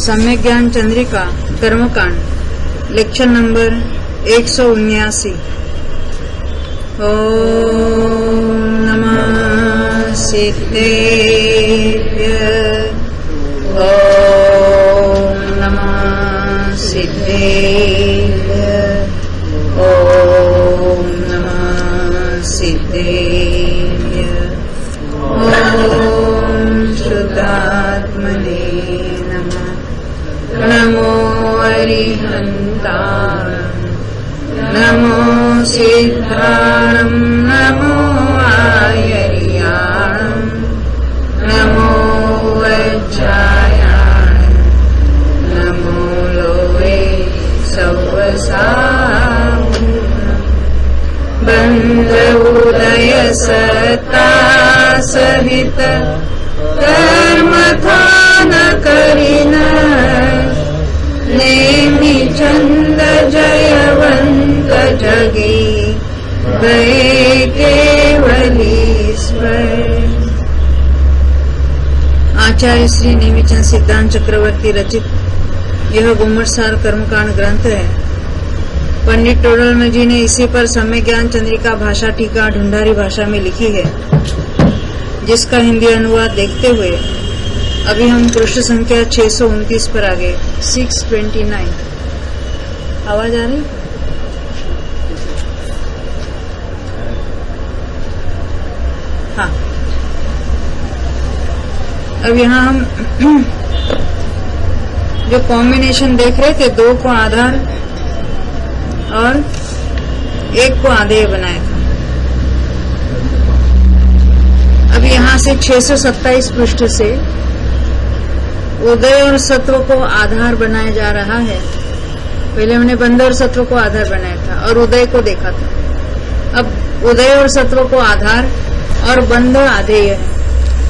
सम्यक ज्ञान चंद्रिका कर्मकांड लेक्चर नंबर 179। ओम नमः सिद्धेभ्य। ओम नमः सिद्धेभ्य। ओम नमः सिद्धेभ्य। ओम शुद्धात्मने नमः। नमो अरिहन्तारं नमो सिद्धारं नमो आयर्याणं नमो वज्रायाणं नमो लोवे सवसाहुनं बन्ध उदय सत्ता सहित कर्मथान करिन नेमि चंद जयवंत जगी गए केवलीश्वर। आचार्य श्री नेमिचंद सिद्धांत चक्रवर्ती रचित यह गुम्मटसार कर्मकांड ग्रंथ है। पंडित टोडरमल जी ने इसी पर सम्यक ज्ञान चंद्रिका भाषा टीका ढूंढारी भाषा में लिखी है, जिसका हिंदी अनुवाद देखते हुए अभी हम पृष्ठ संख्या 629 पर आ गए। 629 आवाज आ रही? हाँ, अब यहाँ हम जो कॉम्बिनेशन देख रहे थे, 2 को आधार और 1 को आधेय बनाया था। अब यहाँ से 627 पृष्ठ से उदय और सत्व को आधार बनाया जा रहा है। पहले हमने बंध और सत्व को आधार बनाया था और उदय को देखा था। अब उदय और सत्व को आधार और बंध आधेय है,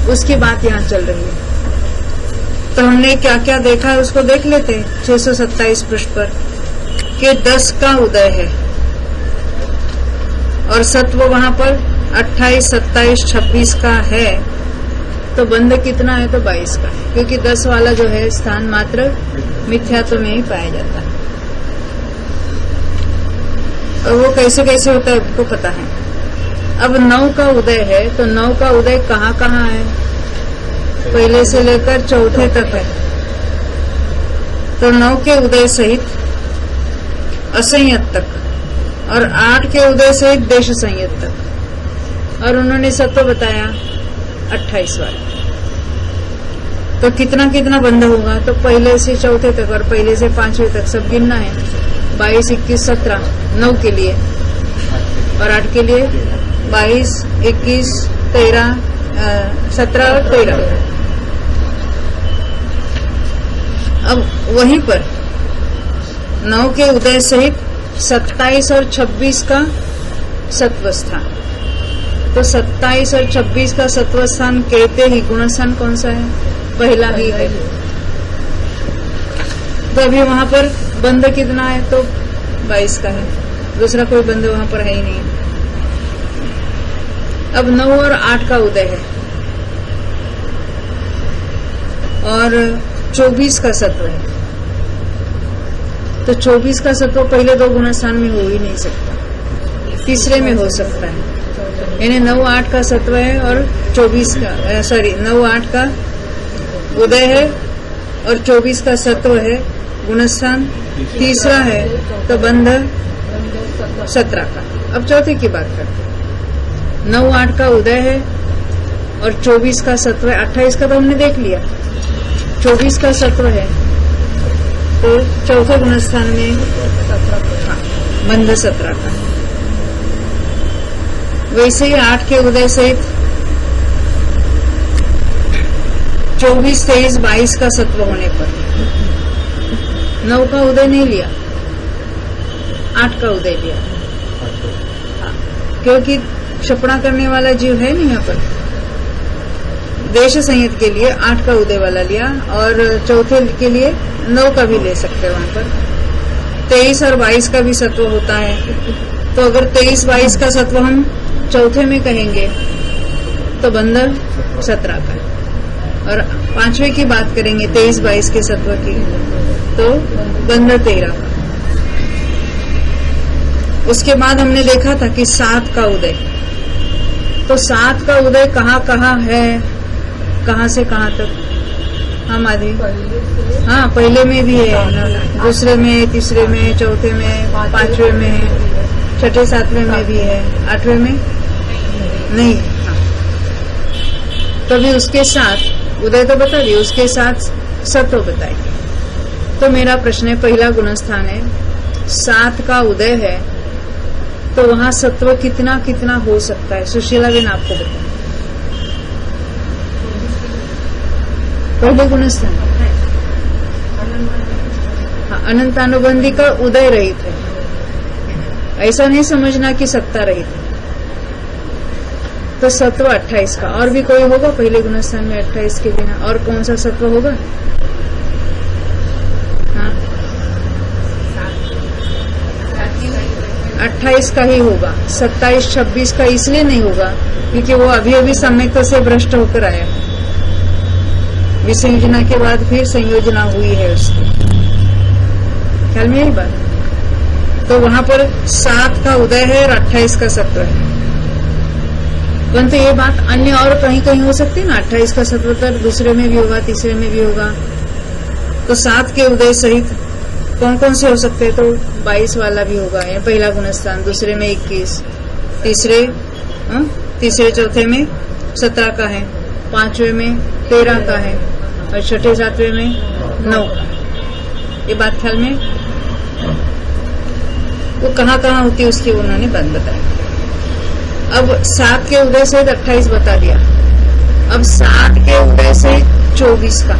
उसकी बात यहाँ चल रही है। तो हमने क्या क्या देखा है उसको देख लेते हैं। 627 पृष्ठ पर कि 10 का उदय है और सत्व वहां पर 28, 27, 26 का है, तो बंध कितना है? तो 22 का है, क्योंकि 10 वाला जो है स्थान मात्र मिथ्यात्व में ही पाया जाता है। और वो कैसे कैसे होता है आपको पता है। अब 9 का उदय है, तो 9 का उदय कहाँ कहाँ है? पहले से लेकर चौथे तक है। तो 9 के उदय सहित असंयत तक और 8 के उदय सहित देश संयत तक, और उन्होंने सत्व बताया 28 वाला। तो कितना कितना बंध होगा? तो पहले से चौथे तक और पहले से 5वें तक सब गिनना है। 22, 21, 17 9 के लिए और 8 के लिए 22, 21, 13, 17 और 13। अब वहीं पर 9 के उदय सहित 27 और 26 का सत्व स्थान। तो 27 और 26 का सत्व स्थान कहते ही गुणस्थान कौन सा है? पहला ही है। तो अभी वहां पर बंध कितना है? तो 22 का है, दूसरा कोई बंध वहां पर है ही नहीं। अब 9 और 8 का उदय है और 24 का सत्व है। तो 24 का सत्व पहले 2 गुणस्थान में हो ही नहीं सकता, तीसरे में हो सकता है। यानी 9, 8 का सत्व है और 24 का 9, 8 का उदय है और 24 का सत्व है, गुणस्थान तीसरा है, तो बंध 17 का। अब चौथे की बात करते हैं। 9, 8 का उदय है और 24 का सत्व है। 28 का तो हमने देख लिया, 24 का सत्व है, तो चौथे गुणस्थान में बंध 17 का। वैसे ही 8 के उदय सहित 24, 23, 22 का सत्व होने पर 9 का उदय नहीं लिया, 8 का उदय लिया। हाँ, क्योंकि क्षपणा करने वाला जीव है नहीं यहाँ पर। देश संयत के लिए 8 का उदय वाला लिया और चौथे के लिए 9 का भी ले सकते हैं। वहां पर 23 और 22 का भी सत्व होता है। तो अगर 23, 22 का सत्व हम चौथे में कहेंगे तो बंधन 17 का। और पांचवे की बात करेंगे 23-22 के सत्व की, तो बंध 13। उसके बाद हमने देखा था कि 7 का उदय, तो 7 का उदय कहाँ है, कहाँ से कहाँ तक? हाँ माधवी, हाँ पहले में भी है, दूसरे में, तीसरे में, चौथे में, पांचवे में है, छठे सातवें में भी है, आठवें में नहीं। हाँ तभी उसके साथ उदय तो बता दिए, उसके साथ सत्व बताएंगे। तो मेरा प्रश्न है, पहला गुणस्थान है 7 का उदय है, तो वहां सत्व कितना कितना हो सकता है? सुशीला बेन आपको बताएं। पहले गुणस्थान हाँ, अनंतानुबंधी का उदय रहित है, ऐसा नहीं समझना कि सत्ता रहित है। तो सत्व 28 का, और भी कोई होगा पहले गुणस्थान में 28 के बिना? और कौन सा सत्व होगा? हाँ 28 का ही होगा, 27-26 का इसलिए नहीं होगा क्योंकि वो अभी अभी सम्यक्ता से भ्रष्ट होकर आया है, विसंयोजना के बाद फिर संयोजना हुई है उसकी, ख्याल में यही बात। तो वहां पर 7 का उदय है और 28 का सत्व है, परंतु ये बात अन्य और कहीं कहीं हो सकती है ना। 28 का सत्व तो दूसरे में भी होगा, तीसरे में भी होगा, तो 7 के उदय सहित कौन कौन से हो सकते हैं? तो 22 वाला भी होगा, ये पहला गुणस्थान, दूसरे में 21, तीसरे चौथे में 17 का है, पांचवे में 13 का है, और छठे सातवें में 9 का। ये बात ख्याल में, वो कहाँ कहाँ होती है उसकी उन्होंने बात बताई। अब 7 के उदय सहित 28 बता दिया, अब 7 के उदय सहित 24 का,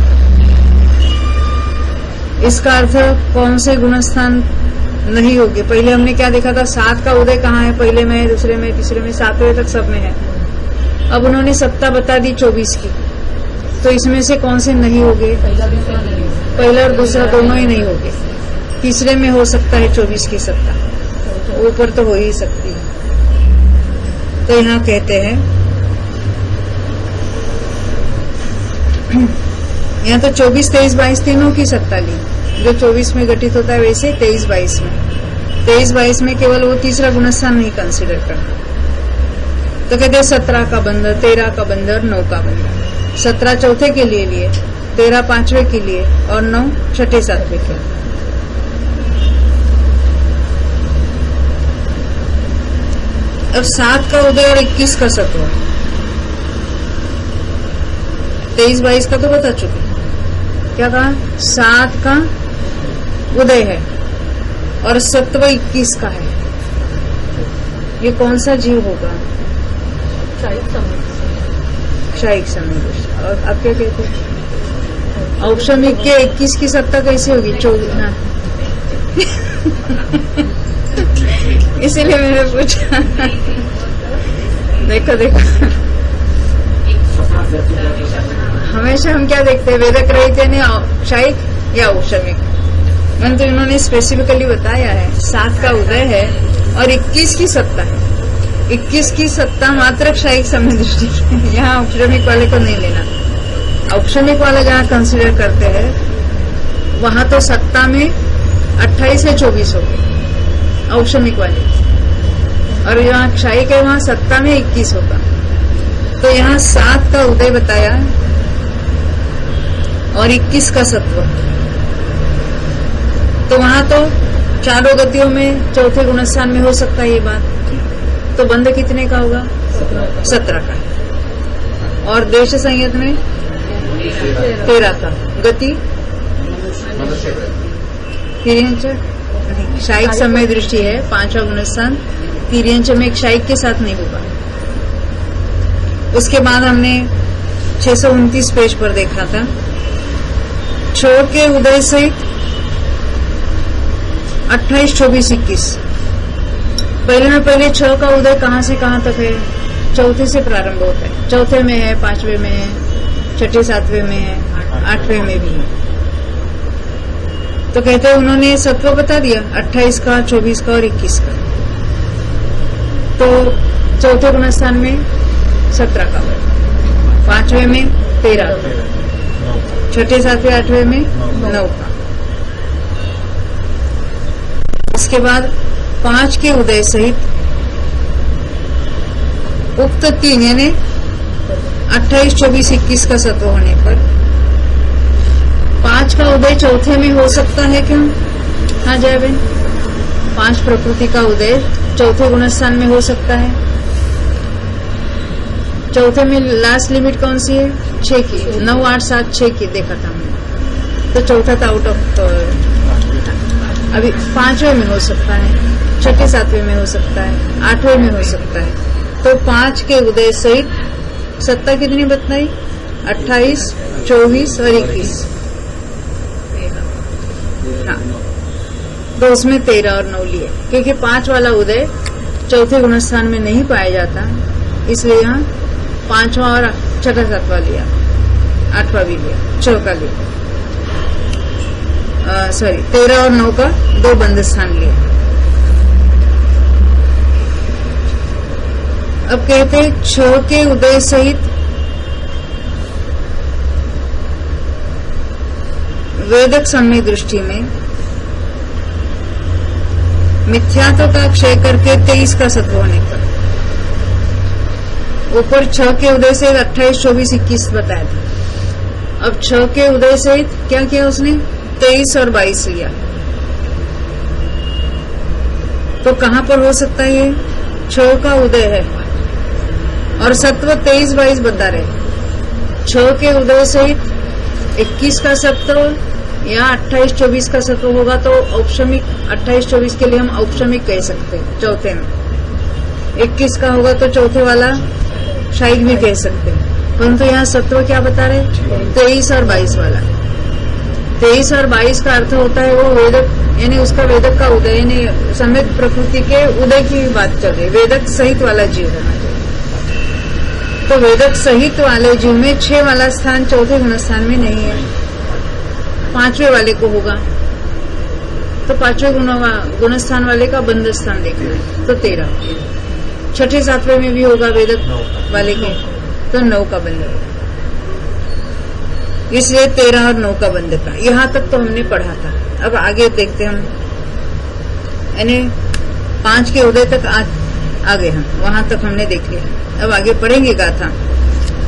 इसका अर्थ कौन से गुणस्थान नहीं होंगे? पहले हमने क्या देखा था, 7 का उदय कहाँ है? पहले में है, दूसरे में, तीसरे में, 7वें तक सब में है। अब उन्होंने सत्ता बता दी 24 की, तो इसमें से कौन से नहीं होंगे? पहला और दूसरा दोनों ही नहीं होंगे, तीसरे में हो सकता है 24 की सत्ता, ऊपर तो हो ही सकती है। तो यहाँ कहते हैं, यहाँ तो 24, 23, 22 तीनों की सत्ता ली, जो 24 में घटित होता है वैसे 23, 22 में। 23, 22 में केवल वो तीसरा गुणस्थान नहीं कंसिडर करना। तो कहते हैं 17 का बंध, 13 का बंध और 9 का बंध। 17 चौथे के लिए लिए, 13 पांचवे के लिए और 9 छठे सातवें के लिए। अब 7 का उदय और 21 का सत्व, 23, 22 का तो बता चुके। क्या कहा? 7 का उदय है और सत्व 21 का है। ये कौन सा जीव होगा? क्षायिक समय। और आप क्या कहते हैं? औपशमिक के 21 की सत्ता कैसी होगी? 24। इसीलिए मैंने पूछा। देखो देखो, हमेशा हम क्या देखते हैं, वेदक रहित यानी क्षायिक या औपशमिक। परंतु इन्होंने स्पेसिफिकली बताया है 7 का उदय है और 21 की सत्ता है। 21 की सत्ता मात्र क्षायिक समय दृष्टि, यहाँ औपशमिक वाले को नहीं लेना। औपशमिक वाले जहाँ कंसिडर करते हैं वहां तो सत्ता में 28 या 24 हो गए औपशमिक वाले, और यहाँ क्षायिक है वहां सत्ता में 21 होगा। तो यहाँ 7 का उदय बताया और 21 का सत्व, तो वहां तो चारों गतियों में चौथे गुणस्थान में हो सकता है ये बात। तो बंध कितने का होगा? 17 का। और देश संयत में 13 का। गति क्षायिक समय दृष्टि है, 5वां गुणस्थान तिर्यंच में क्षायिक के साथ नहीं होगा। उसके बाद हमने 629 पेज पर देखा था छोर के उदय सहित 28, 24, 21। पहले में पहले 6 का उदय कहाँ से कहाँ तक है? चौथे से प्रारंभ होता है। चौथे में है, पांचवे में है, छठे सातवें में है, आठवें में भी है। तो कहते हैं उन्होंने सत्व बता दिया 28 का, 24 का और 21 का। तो चौथे गुणस्थान में 17 का, पांचवे में 13 छठे सातवें आठवें में 9 का। इसके बाद 5 के उदय सहित उक्त 3 यानी 28, 24, 21 का सत्व होने पर 5 का उदय चौथे में हो सकता है क्या? हाँ जय बहन, 5 प्रकृति का उदय चौथे गुणस्थान में हो सकता है। चौथे में लास्ट लिमिट कौन सी है? 6 की। 9, 8, 7, 6 की देखा था हमने, तो चौथा था आउट ऑफ। अभी 5वें में हो सकता है, छठे सातवें में हो सकता है, 8वें में हो सकता है। तो 5 के उदय सहित सत्ता कितनी बताई? 28, 24 और 21। हाँ, तो उसमें 13 और 9 लिए, क्योंकि 5 वाला उदय चौथे गुणस्थान में नहीं पाया जाता, इसलिए यहाँ 5वां और छठा सातवां लिया, 8वां भी लिया, 6 का लिया। सॉरी 13 और 9 का 2 बंद स्थान लिए। अब कहते हैं 6 के उदय सहित वेदक सम्य दृष्टि में मिथ्यात्व का क्षय करके 23 का सत्व होने पर ऊपर 6 के उदय से 28, 24, 21 बताया था। अब 6 के उदय सहित क्या किया उसने? 23 और 22 लिया। तो कहां पर हो सकता है? ये 6 का उदय है और सत्व 23, 22 बता रहे। 6 के उदय सहित 21 का सत्व या 28, 24 का सत्व होगा तो औपशमिक 28, 24 के लिए हम औपशमिक कह सकते हैं चौथे में। 21 का होगा तो चौथे वाला शायद भी कह सकते हैं, परंतु यहाँ सत्व क्या बता रहे? 23 और 22 वाला। 23 और 22 का अर्थ होता है वो वेदक, यानी उसका वेदक का उदय, यानी सम्यक प्रकृति के उदय की बात चल रही है। वेदक सहित वाला जीव होना चाहिए। तो वेदक सहित वाले जीव में 6 वाला स्थान चौथे गुणस्थान में नहीं है, 5वें वाले को होगा। तो 5वें गुणस्थान वाले का बंद स्थान देखना है, तो 13। छठे सातवें में भी होगा वेदक वाले के, तो 9 का बंद होगा। इसलिए 13 और 9 का बंद का। यहाँ तक तो हमने पढ़ा था। अब आगे देखते हम, यानी 5 के उदय तक आ गए हम, वहां तक हमने देख लिया। अब आगे पढ़ेंगे गाथा,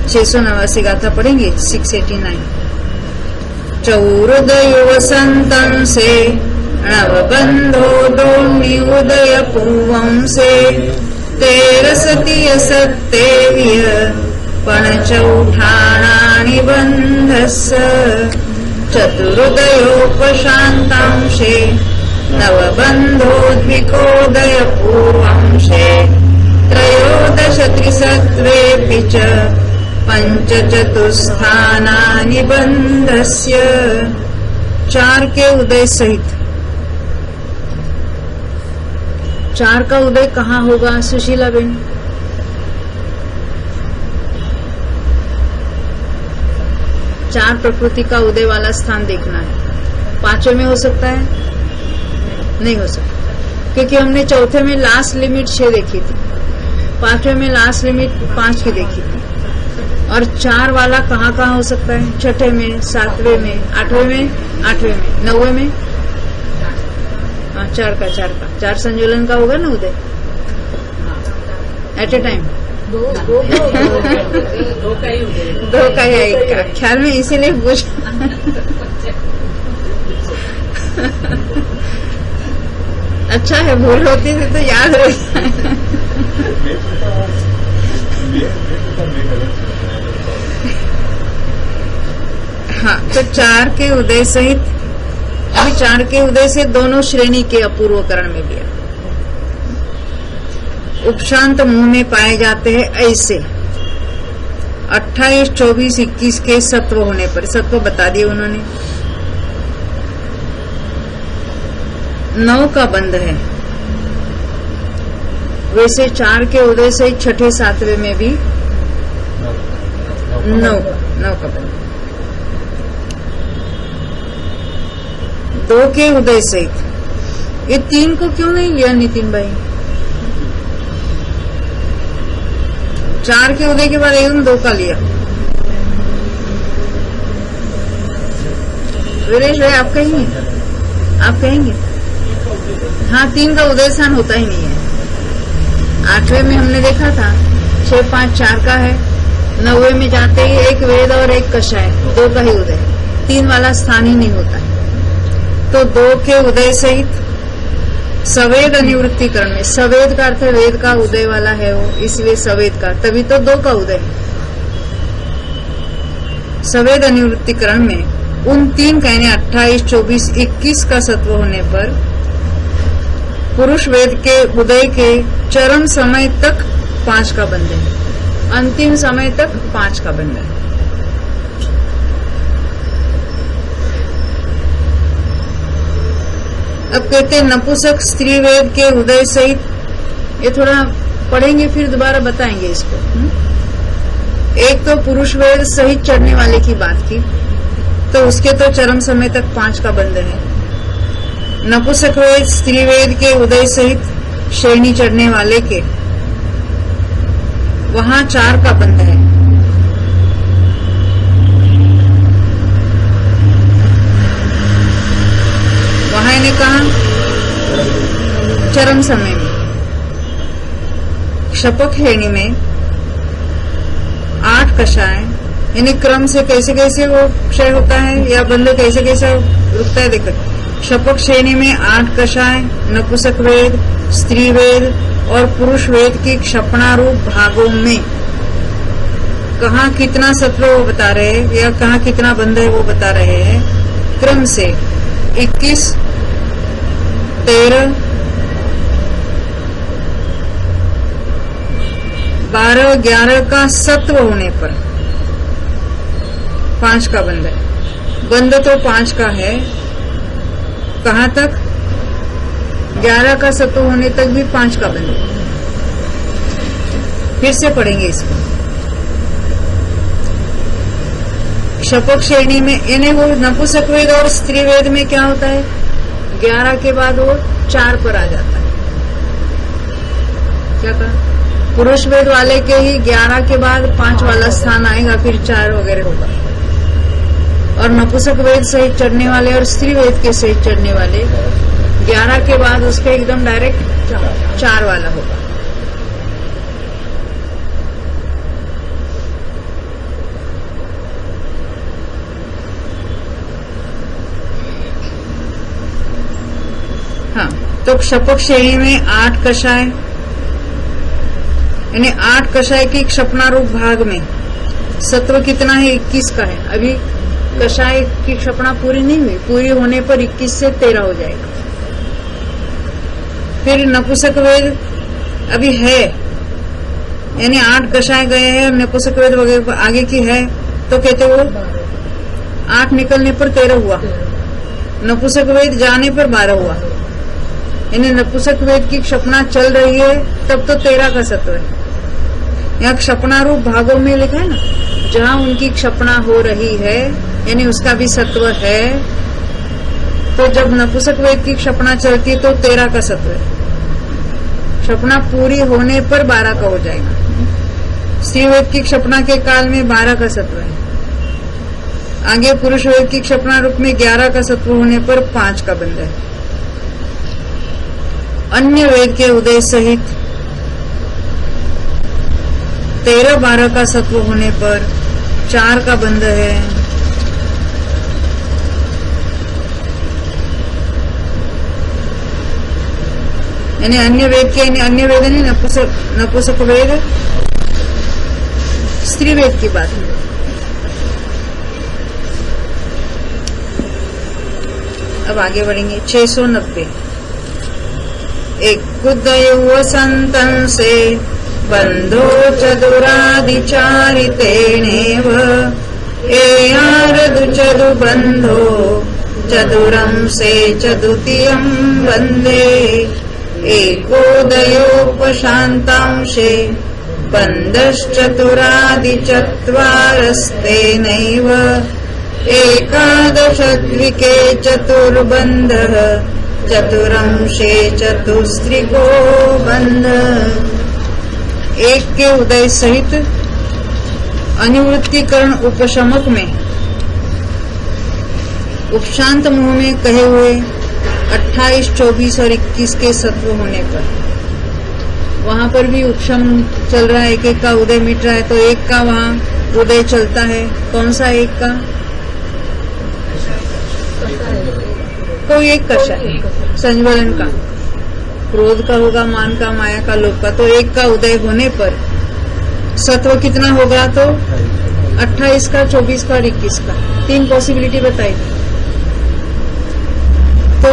689 गाथा पढ़ेंगे, 689। चौरुदय वसंतम से नवबंधो दोन्नि उदय पूर्वम से 13 सत्तेव्य पणचौठाणानि बन्धस्य चतुरुदयोपशान्तांशे नवबन्धोद्विकोदय पूर्वांशे 13 त्रिसत्त्वेऽपि च 5 चतुस्थानानि बन्धस्य। 4 के उदय सहित 4 का उदय कहाँ होगा सुशीला बेन? 4 प्रकृति का उदय वाला स्थान देखना है। 5वें में हो सकता है? नहीं हो सकता, क्योंकि हमने चौथे में लास्ट लिमिट 6 देखी थी, 5वें में लास्ट लिमिट 5 की देखी थी। और 4 वाला कहाँ कहाँ हो सकता है? छठे में, 7वें में, 8वें में, 8वें में, 9वें में। 4 का संजुलन का होगा ना उदय एट ए टाइम। 2 का या 1 का ख्याल में, इसीलिए पूछ। अच्छा है, भूल होती थी तो याद रहता है। हाँ, तो 4 के उदय सहित, अभी 4 के उदय से दोनों श्रेणी के अपूर्वकरण में लिया। उपशांत मुंह में पाए जाते हैं ऐसे 28, 24, 21 के सत्व होने पर, सत्व बता दिए उन्होंने। 9 का बंध है, वैसे 4 के उदय से छठे सातवें में भी 9 का बंध। 2 के उदय सहित, ये 3 को क्यों नहीं लिया नितिन भाई? 4 के उदय के बाद एकदम 2 का लिया। वीरेश भाई आप कहेंगे? आप कहेंगे? हाँ, 3 का उदय स्थान होता ही नहीं है। 8वें में हमने देखा था 6, 5, 4 का है। 9वें में जाते ही एक वेद और एक कषाय, 2 का ही उदय, 3 वाला स्थान ही नहीं होता है। तो 2 के उदय सहित सवेद अनिवृत्तिकरण में, सवेद का अर्थ वेद का उदय वाला है वो, इसलिए सवेद का, तभी तो 2 का उदय है। सवेद अनिवृत्तिकरण में उन 3 कहने 28, 24, 21 का सत्व होने पर पुरुष वेद के उदय के चरम समय तक 5 का बंधन है, अंतिम समय तक 5 का बंधन है। अब कहते हैं नपुंसक स्त्री वेद के उदय सहित, ये थोड़ा पढ़ेंगे फिर दोबारा बताएंगे इसको। एक तो पुरुष वेद सहित चढ़ने वाले की बात की, तो उसके तो चरम समय तक 5 का बंधन है। नपुंसक वेद स्त्री वेद के उदय सहित श्रेणी चढ़ने वाले के वहां 4 का बंधन है। वहां इन्हें कहा चरम समय में। शपक श्रेणी में 8 कषाय, यानी क्रम से कैसे कैसे वो क्षय होता है या बंध कैसे कैसे रुकता है। देखो, शपक श्रेणी में 8 कषाय, नपुंसक वेद, स्त्री वेद और पुरुष वेद की क्षपणारूप भागों में कहाँ कितना सत्व वो बता रहे हैं या कहाँ कितना बंध है वो बता रहे हैं। क्रम से 21, 13, 12, 11 का सत्व होने पर 5 का बंध है। बंध तो 5 का है, कहाँ तक? 11 का सत्व होने तक भी 5 का बंध है। फिर से पढ़ेंगे इसको। शपक श्रेणी में यानी वो नपुंसक वेद और स्त्री वेद में क्या होता है, 11 के बाद वो 4 पर आ जाता है। क्या कहा? पुरुष वेद वाले के ही 11 के बाद 5 वाला स्थान आएगा, फिर 4 वगैरह होगा। और नपुंसक वेद सहित चढ़ने वाले और स्त्री वेद के सहित चढ़ने वाले 11 के बाद उसके एकदम डायरेक्ट 4 वाला होगा। हाँ, तो शपक श्रेणी में 8 कषाय, यानी 8 कषाय की क्षपणारूप भाग में सत्व कितना है? 21 का है। अभी कषाय की क्षपणा पूरी नहीं हुई, पूरी होने पर 21 से 13 हो जाएगा। फिर नपुंसक वेद अभी है, यानी 8 कषाय गए हैं और नपुंसक वेद वगैरह आगे की है, तो कहते वो 8 निकलने पर 13 हुआ, नपुंसक वेद जाने पर 12 हुआ। यानी नपुंसक वेद की क्षपणा चल रही है तब तो 13 का सत्व है। यहाँ क्षपणारूप भागों में लिखा है ना, जहाँ उनकी क्षपणा हो रही है यानी उसका भी सत्व है। तो जब नपुंसक वेद की क्षपणा चलती है तो 13 का सत्व है। क्षपणा पूरी होने पर 12 का हो जाएगा। स्त्री वेद की क्षपणा के काल में 12 का सत्व है। आगे पुरुष वेद की क्षपणा रूप में 11 का सत्व होने पर 5 का बंध है। अन्य वेद के उदय सहित 13, 12 का सत्व होने पर 4 का बंध है। यानी अन्य वेद के, अन्य वेद नहीं, नपुंसक वेद स्त्री वेद की बात है। अब आगे बढ़ेंगे। 690 एक उदय संतन से बंधो चतुरादिचारितेनेव एयारदु चतु बंधो चतुरम से चतुतियम वंदे एकोदयोपशांतांशे बंधश्चतुरादिचत्वारस्तेनैव एकादशद्विके चतुर्बंधः चतुरंशे चतुस्त्रिको बंध। एक के उदय सहित अनिवृत्तिकरण उपशमक में उपशांत मुंह में कहे हुए 28, 24 और 21 के सत्व होने पर, वहां पर भी उपशम चल रहा है, एक एक का उदय मिट रहा है, तो एक का वहां उदय चलता है। कौन सा एक का? कोई एक का संज्वलन का, क्रोध का होगा, मान का, माया का, लोभ का, तो एक का उदय होने पर सत्व कितना होगा? तो 28 का, 24 का और 21 का, 3 पॉसिबिलिटी बताई। तो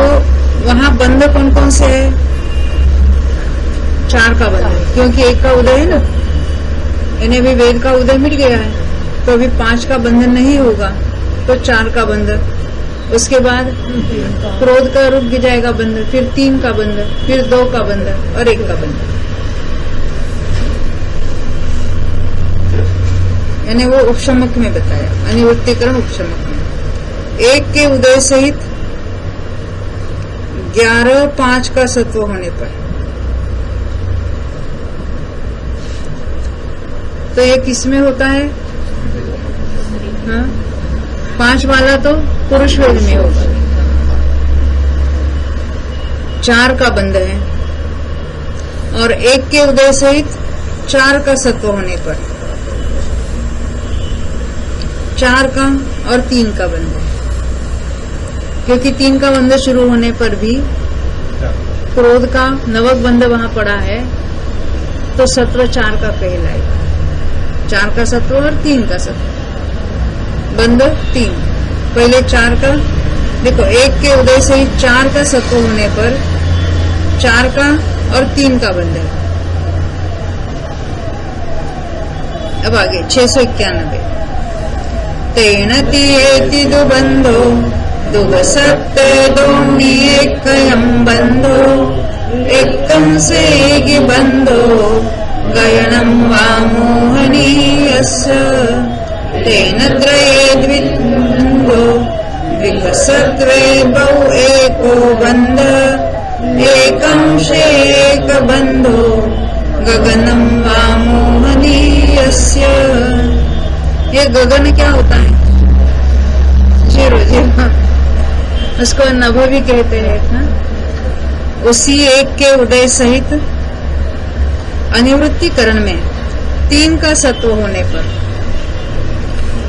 वहां बंध कौन कौन से है? 4 का बंध, क्योंकि एक का उदय है ना, यानी अभी वेद का उदय मिट गया है, तो अभी 5 का बंधन नहीं होगा, तो 4 का बंधन। उसके बाद क्रोध का रुक जाएगा बंधन, फिर 3 का बंधन, फिर 2 का बंधन और 1 का बंधन, यानी वो उपशमक में बताया, अनिवृत्तिकरण उपशमक में। 1 के उदय सहित 11, 5 का सत्व होने पर, तो ये किसमें होता है? हाँ, 5 वाला तो पुरुष वेद में होगा। 4 का बंध है, और 1 के उदय सहित 4 का सत्व होने पर 4 का और 3 का बंध है, क्योंकि 3 का बंध शुरू होने पर भी क्रोध का नवक बंध वहां पड़ा है, तो सत्व 4 का कहलाएगा। 4 का सत्व और 3 का सत्व, बंध 3। पहले 4 का, देखो 1 के उदय से ही 4 का सत्व होने पर 4 का और 3 का बंध है। अब आगे 691, तेन तीयेति दुबंधो दुग सत्य दोनी एकयं बंधो एकं सेगि बंधो गयनं वा मोहनीयस्य तेन त्रये द्विबंधो द्विगसत्रे बहु एको बंध एकं शेक बंधो गगनं वा मोहनीयस्य। ये गगन क्या होता है? जीरो जीरो, उसको नभ भी कहते हैं ना। उसी 1 के उदय सहित अनिवृत्तिकरण में 3 का सत्व होने पर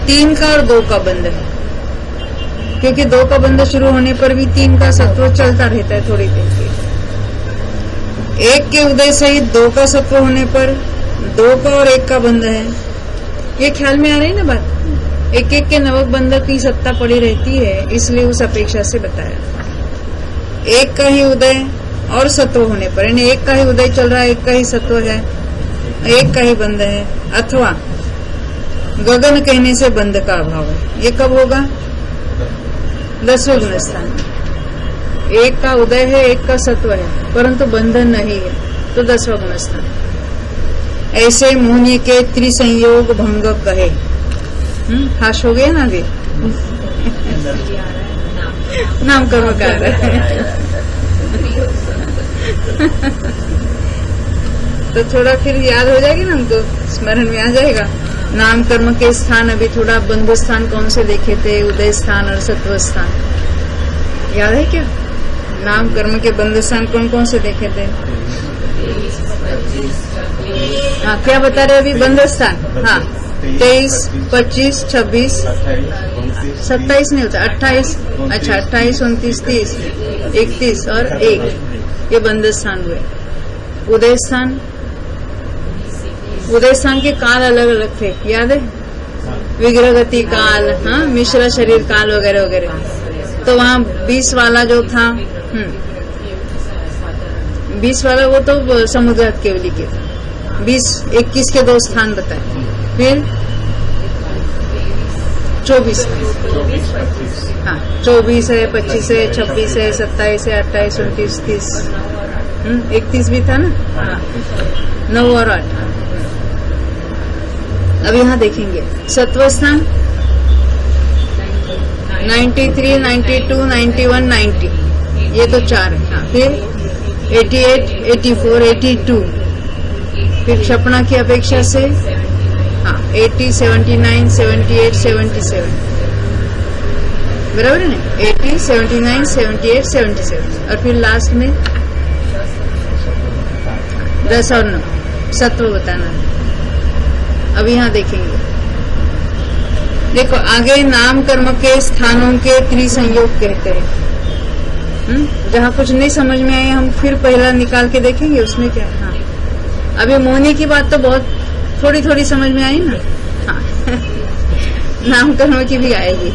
3 का और 2 का बंध है, क्योंकि 2 का बंध शुरू होने पर भी 3 का सत्व चलता रहता है थोड़ी देर के। 1 के उदय सहित 2 का सत्व होने पर 2 का और 1 का बंध है। ये ख्याल में आ रही है ना बात? एक एक के नवक बंध की सत्ता पड़ी रहती है, इसलिए उस अपेक्षा से बताया। 1 का ही उदय और सत्व होने पर, यानी 1 का ही उदय चल रहा है, 1 का ही सत्व है, 1 का ही बंध है, अथवा गगन कहने से बंध का अभाव है। ये कब होगा? 10वें गुण स्थान में 1 का उदय है, 1 का सत्व है, परंतु बंधन नहीं है, तो 10वां गुण स्थान। ऐसे मोहनी के त्रिसंयोग भंग कहे। हाश हो गया ना अभी? नाम कर्म कार तो थोड़ा फिर याद हो जाएगी ना, हमको स्मरण में आ जाएगा। नाम कर्म के स्थान अभी थोड़ा बंध स्थान कौन से देखे थे? उदय स्थान और सत्व स्थान याद है क्या? नाम कर्म के बंध स्थान कौन कौन से देखे थे? हाँ, क्या बता रहे अभी? बंध स्थान, हाँ 23, 25, 26, 27 नहीं होता, 28, अच्छा 28, 29, 30, 31 और 1, ये बंध स्थान हुए। उदय स्थान, उदय स्थान के काल अलग अलग थे, याद है? विग्रहगति काल, हाँ, मिश्र शरीर काल वगैरह वगैरह। तो वहाँ 20 वाला जो था, 20 वाला वो तो समुद्र केवली के था। 20, 21 के 2 स्थान बताए, फिर 24, हाँ 24 है, 25 है, 26 है, 27 है, 28, 29, 30, 31 भी था ना, हाँ 9 और 8। अब यहाँ देखेंगे सत्व स्थान 93, 92, 91, 90, ये तो 4 है। हाँ, फिर 88, 84, 82, फिर क्षपणा की अपेक्षा से हाँ 80, 79, 78, 77, बराबर है ना, 80, 79, 78, 77 और फिर लास्ट में 10 और 9 सत्व बताना है। अब यहाँ देखेंगे, देखो आगे नाम कर्म के स्थानों के त्रिसंयोग कहते हैं। जहाँ कुछ नहीं समझ में आए हम फिर पहला निकाल के देखेंगे उसमें क्या है। हाँ, अभी मोहनी की बात तो बहुत थोड़ी थोड़ी समझ में आई ना। हाँ नाम कर्म की भी आएगी।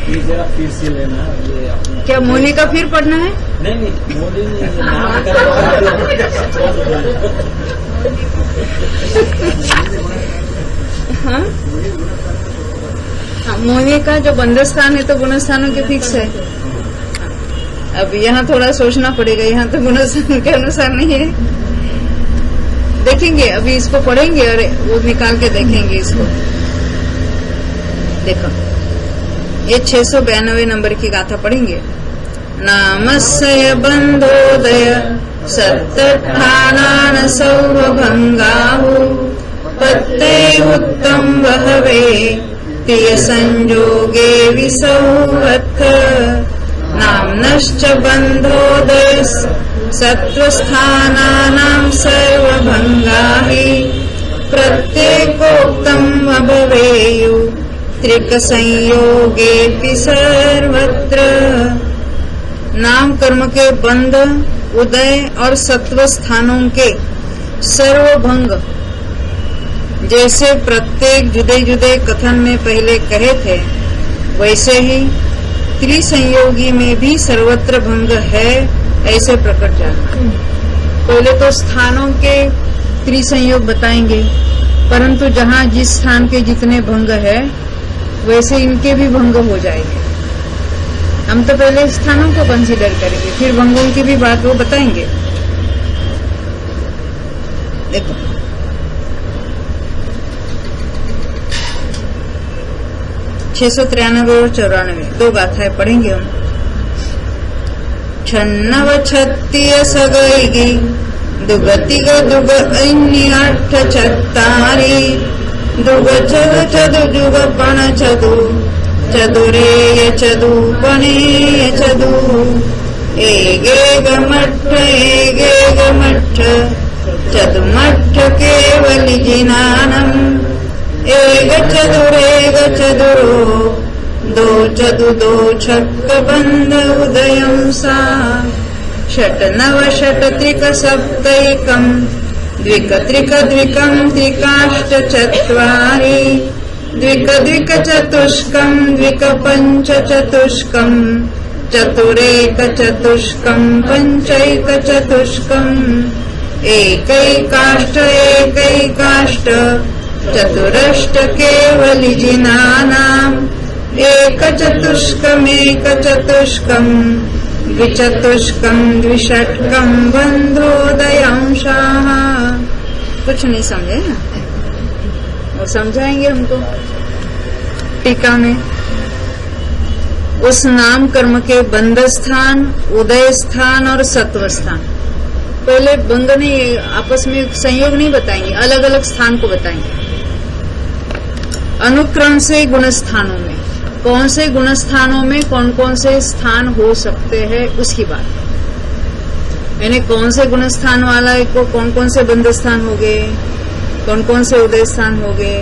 ये जरा फिर से लेना ये अपना। क्या मोहनी का फिर पढ़ना है? नहीं मोदी नहीं, नाम कर्म। हाँ हाँ, मोहनी का जो बंध स्थान है तो गुण स्थानों के फिक्स है। अब यहाँ थोड़ा सोचना पड़ेगा, यहाँ तो गुण स्थान के अनुसार नहीं है। देखेंगे अभी इसको पढ़ेंगे और वो निकाल के देखेंगे इसको। देखो ये 692 नंबर की गाथा पढ़ेंगे। नामस्य बंधोदय सत्तठानान सौभंगाहु पत्ते उत्तम बहवे प्रिय संजोगे विसौवत्थ नाम्नश्च बंधोदय सत्वस्थानानां सर्वभंगाहि प्रत्येकोक्तम् अभवेयु त्रिक संयोगेऽपि सर्वत्र। नाम कर्म के बंध, उदय और सत्व स्थानों के सर्वभंग जैसे प्रत्येक जुदे जुदे कथन में पहले कहे थे, वैसे ही त्रिसंयोगी में भी सर्वत्र भंग है, ऐसे प्रकट जाना। पहले तो स्थानों के त्रिसंयोग बताएंगे, परंतु जहाँ जिस स्थान के जितने भंग है वैसे इनके भी भंग हो जाएंगे। हम तो पहले स्थानों को कंसीडर करेंगे, फिर भंगों की भी बात वो बताएंगे। देखो 693 और 94 दो गाथाएं पढ़ेंगे हम। छन्नव छत्तीय सगैगी दुगतिग दुग अन्य चत्तारी दुग चद चदु जुग पण चदु चदुरेय चदु पणेय चदु एगेग मठ चदुमठ केवलि जिनानम् एग चदुरो दो चदु दो छक्क बंध उदयं सा षट नव षट त्रिक सप्तैकम् द्विक त्रिक द्विकम् त्रिकाष्ट चत्वारि द्विक द्विक चतुष्कम् द्विक पंच चतुष्कम् चतुरेक चतुष्कम् पंचैक चतुष्कम् एकैकाष्ट एकैकाष्ट चतुरष्ट केवलि जिनानाम् एक चतुष्कमेक चतुष्कम् द्विचतुष्कम् द्विषट्कम् बंधोदयांशाः। कुछ नहीं समझे ना, वो समझाएंगे हमको टीका में। उस नाम कर्म के बंध स्थान, उदय स्थान और सत्व स्थान, पहले बंग नहीं, आपस में संयोग नहीं बताएंगे, अलग अलग स्थान को बताएंगे। अनुक्रम से गुण स्थानों में कौन से गुण स्थानों में कौन कौन से स्थान हो सकते हैं उसकी बात, यानी कौन से गुण स्थान वाला को कौन कौन से बंध स्थान हो गए, कौन कौन से उदय स्थान हो गए,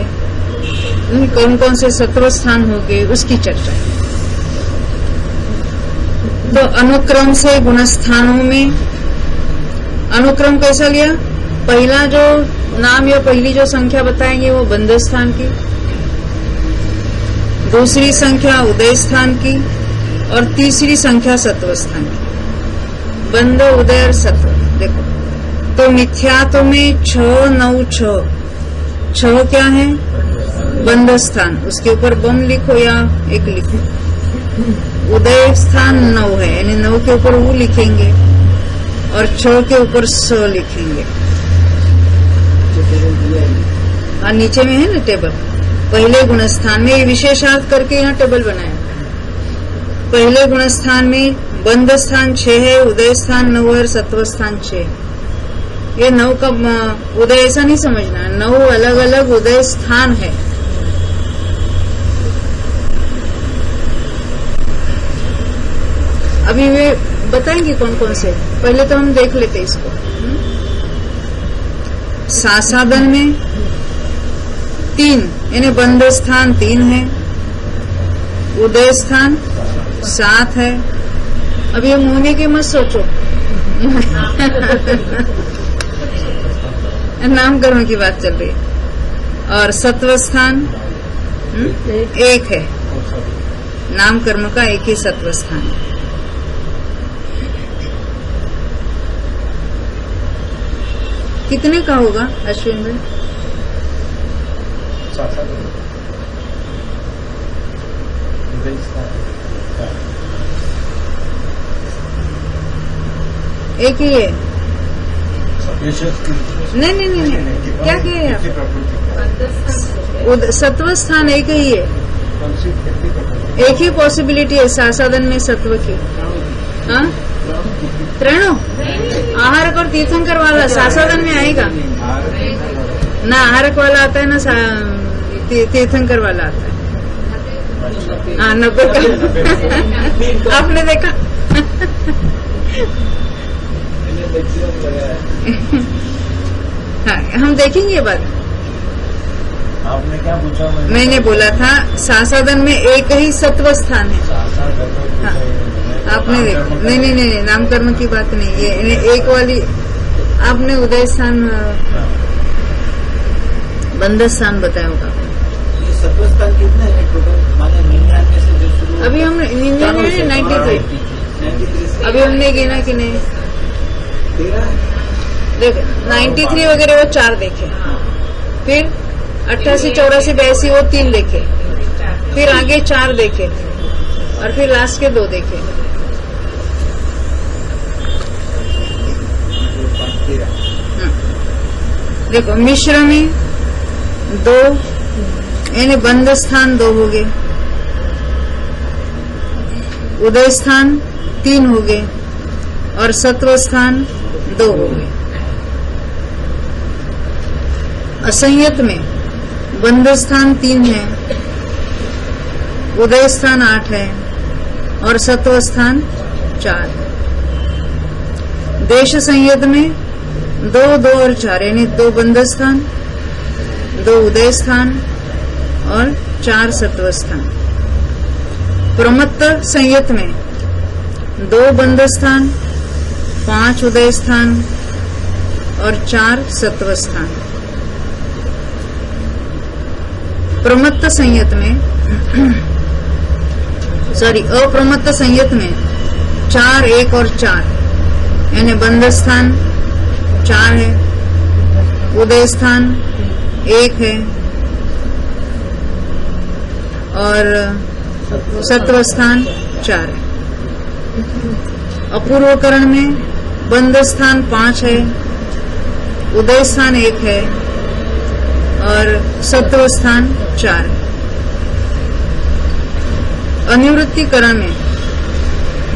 कौन कौन से सत्व स्थान हो गए, उसकी चर्चा। तो अनुक्रम से गुण स्थानों में अनुक्रम कैसा लिया? पहला जो नाम या पहली जो संख्या बताएंगे वो बंध स्थान की, दूसरी संख्या उदय स्थान की और तीसरी संख्या सत्व स्थान की। बंध, उदय और सत्व। देखो तो मिथ्यात्व में 6, 9, 6 6 क्या है? बंध स्थान, उसके ऊपर बम लिखो या एक लिखो। उदय स्थान 9 है, यानी 9 के ऊपर वो लिखेंगे और 6 के ऊपर 100 लिखेंगे। हाँ नीचे में है ना टेबल, पहले गुण स्थान में, ये विशेषार्थ करके यहाँ टेबल बनाया। पहले गुण स्थान में बंध स्थान 6 है, उदय स्थान 9 और सत्व स्थान 6। ये 9 का उदय ऐसा नहीं समझना, 9 अलग अलग उदय स्थान है। अभी वे बताएंगे कौन कौन से, पहले तो हम देख लेते इसको। सासादन में 3 यानी बंध स्थान 3 है, उदय स्थान 7 है। अब ये मुनि की मत सोचो, नामकरण की बात चल रही है। और सत्व स्थान 1 है, नाम कर्म का एक ही सत्व स्थान है। कितने का होगा अश्विन भाई? एक ही है? नहीं, क्या कहे आप? सत्व स्थान एक ही है, एक ही पॉसिबिलिटी है सासादन में सत्व की। हाँ, त्रणों आहारक और तीर्थंकर वाला सासादन में आएगा ना, आहारक वाला आता है ना तीर्थंकर वाला आता है। हाँ, 90 का आपने देखा? हाँ, हम देखेंगे ये बात। आपने क्या पूछा? मैंने बोला था सासादन में एक ही सत्व स्थान है। हाँ, आपने देखा? नहीं, नामकर्म की बात नहीं, ये एक वाली आपने उदय स्थान बंध स्थान बताया होगा। ये सत्व स्थान कितने हैं टोटल? माने 99 से जो शुरू, अभी हमने 93 अभी हमने गिना कि नहीं? 13 देख 93 वगैरह वो 4 देखे, फिर 88, 84, 82 वो 3 देखे, फिर आगे 4 देखे और फिर लास्ट के 2 देखे। देखो मिश्र में 2 यानी बंध स्थान 2 हो गए, उदय स्थान 3 हो गए और सत्व स्थान 2 हो गए। असंयत में बंध स्थान 3 है, उदय स्थान 8 है और सत्व स्थान 4 है। देश संयत में 2, 2 और 4 यानी 2 बंध स्थान, 2 उदय स्थान और 4 सत्व स्थान। प्रमत्त संयत में 2 बंध स्थान, 5 उदय स्थान और 4 सत्व स्थान। प्रमत्त संयत में अप्रमत्त संयत में 4, 1 और 4 यानी बंध स्थान 4 है, उदय स्थान 1 है और सत्व स्थान 4 है। अपूर्वकरण में बंध स्थान 5 है, उदय स्थान 1 है और सत्व स्थान 4 है। अनिवृत्तिकरण में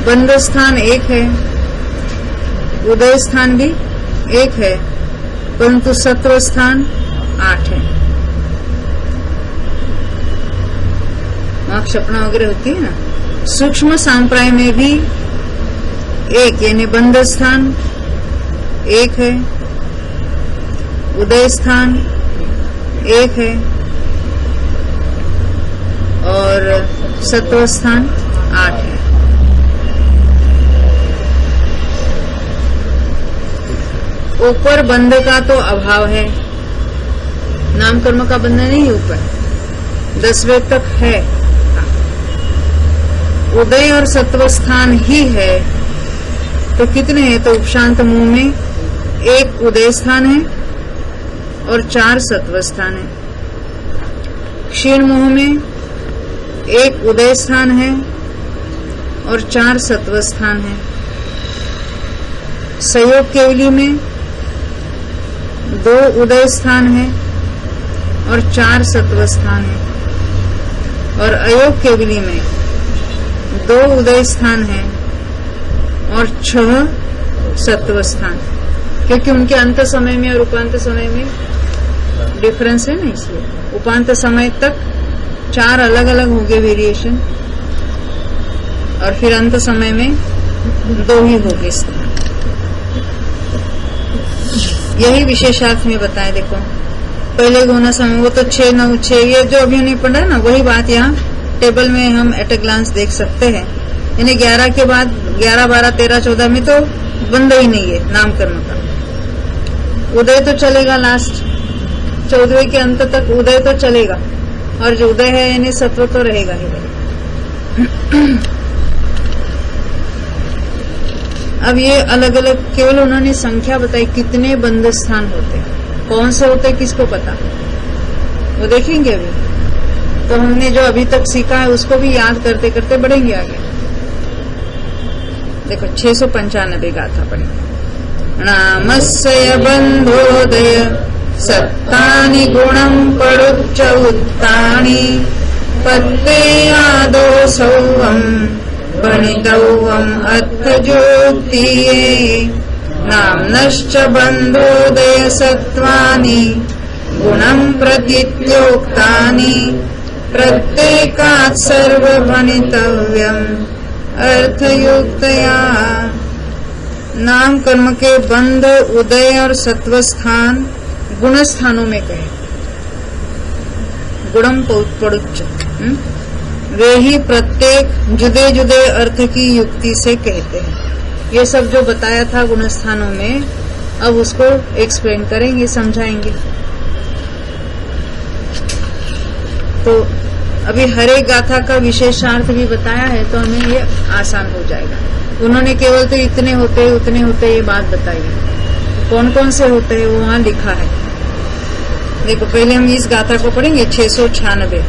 बंध स्थान 1 है, उदय स्थान भी 1 है परंतु सत्व स्थान 8 है। वहां क्षपणा वगैरह होती है ना। सूक्ष्म सांप्राय में भी 1 यानी बंध स्थान 1 है, उदय स्थान 1 है और सत्व स्थान 8 है। ऊपर बंध का तो अभाव है, नामकर्म का बंध नहीं ऊपर, 10वें तक है। उदय और सत्व स्थान ही है तो कितने हैं? तो उपशांत मुंह में 1 उदय स्थान है और 4 सत्व स्थान है। क्षीण मुंह में 1 उदय स्थान है और 4 सत्व स्थान है। संयोग केवली में 2 उदय स्थान है और 4 सत्व स्थान है और अयोग केवली में 2 उदय स्थान है और 6 सत्व स्थान, क्योंकि उनके अंत समय में और उपांत समय में डिफरेंस है ना, इसलिए उपांत समय तक 4 अलग अलग हो गए वेरिएशन और फिर अंत समय में दो ही होंगे स्थान। यही विशेषार्थ में बताए। देखो पहले गुना समय वो तो 6 9 6 ये जो अभी नहीं पढ़ा ना, वही बात यहाँ टेबल में हम एट ए ग्लांस देख सकते हैं। यानी 11 के बाद 11 12 13 14 में तो बंद ही नहीं है नामकरण का। उदय तो चलेगा लास्ट 14वें के अंत तक उदय तो चलेगा, और जो उदय है यानी सत्व तो रहेगा ही। अब ये अलग अलग केवल उन्होंने संख्या बताई कितने बंद स्थान होते हैं, कौन से होते हैं किसको पता, वो देखेंगे अभी। तो हमने जो अभी तक सीखा है उसको भी याद करते करते बढ़ेंगे आगे। देखो 695 गाथा पढ़ेंगे। नामस्य बंधोदय सत्तानि गुणं पड़ुच्च उत्तानि पत्ते आदो सौवं बणितौवं अर्थज्योतिये नाम्नश्च बंधोदय सत्त्वानि गुणं प्रतीत्योक्तानि प्रत्येकात् सर्वभणितव्यम् अर्थयुक्तया। नाम कर्म के बंध उदय और सत्व स्थान गुण स्थानों में कहे, गुणम पड़ुच्च वे ही प्रत्येक जुदे जुदे अर्थ की युक्ति से कहते हैं। ये सब जो बताया था गुण स्थानों में, अब उसको एक्सप्लेन करेंगे, समझाएंगे। तो अभी हर एक गाथा का विशेषार्थ भी बताया है, तो हमें ये आसान हो जाएगा। उन्होंने केवल तो इतने होते उतने होते ये बात बताई है, कौन कौन से होते हैं वो वहां लिखा है। देखो पहले हम इस गाथा को पढ़ेंगे 696।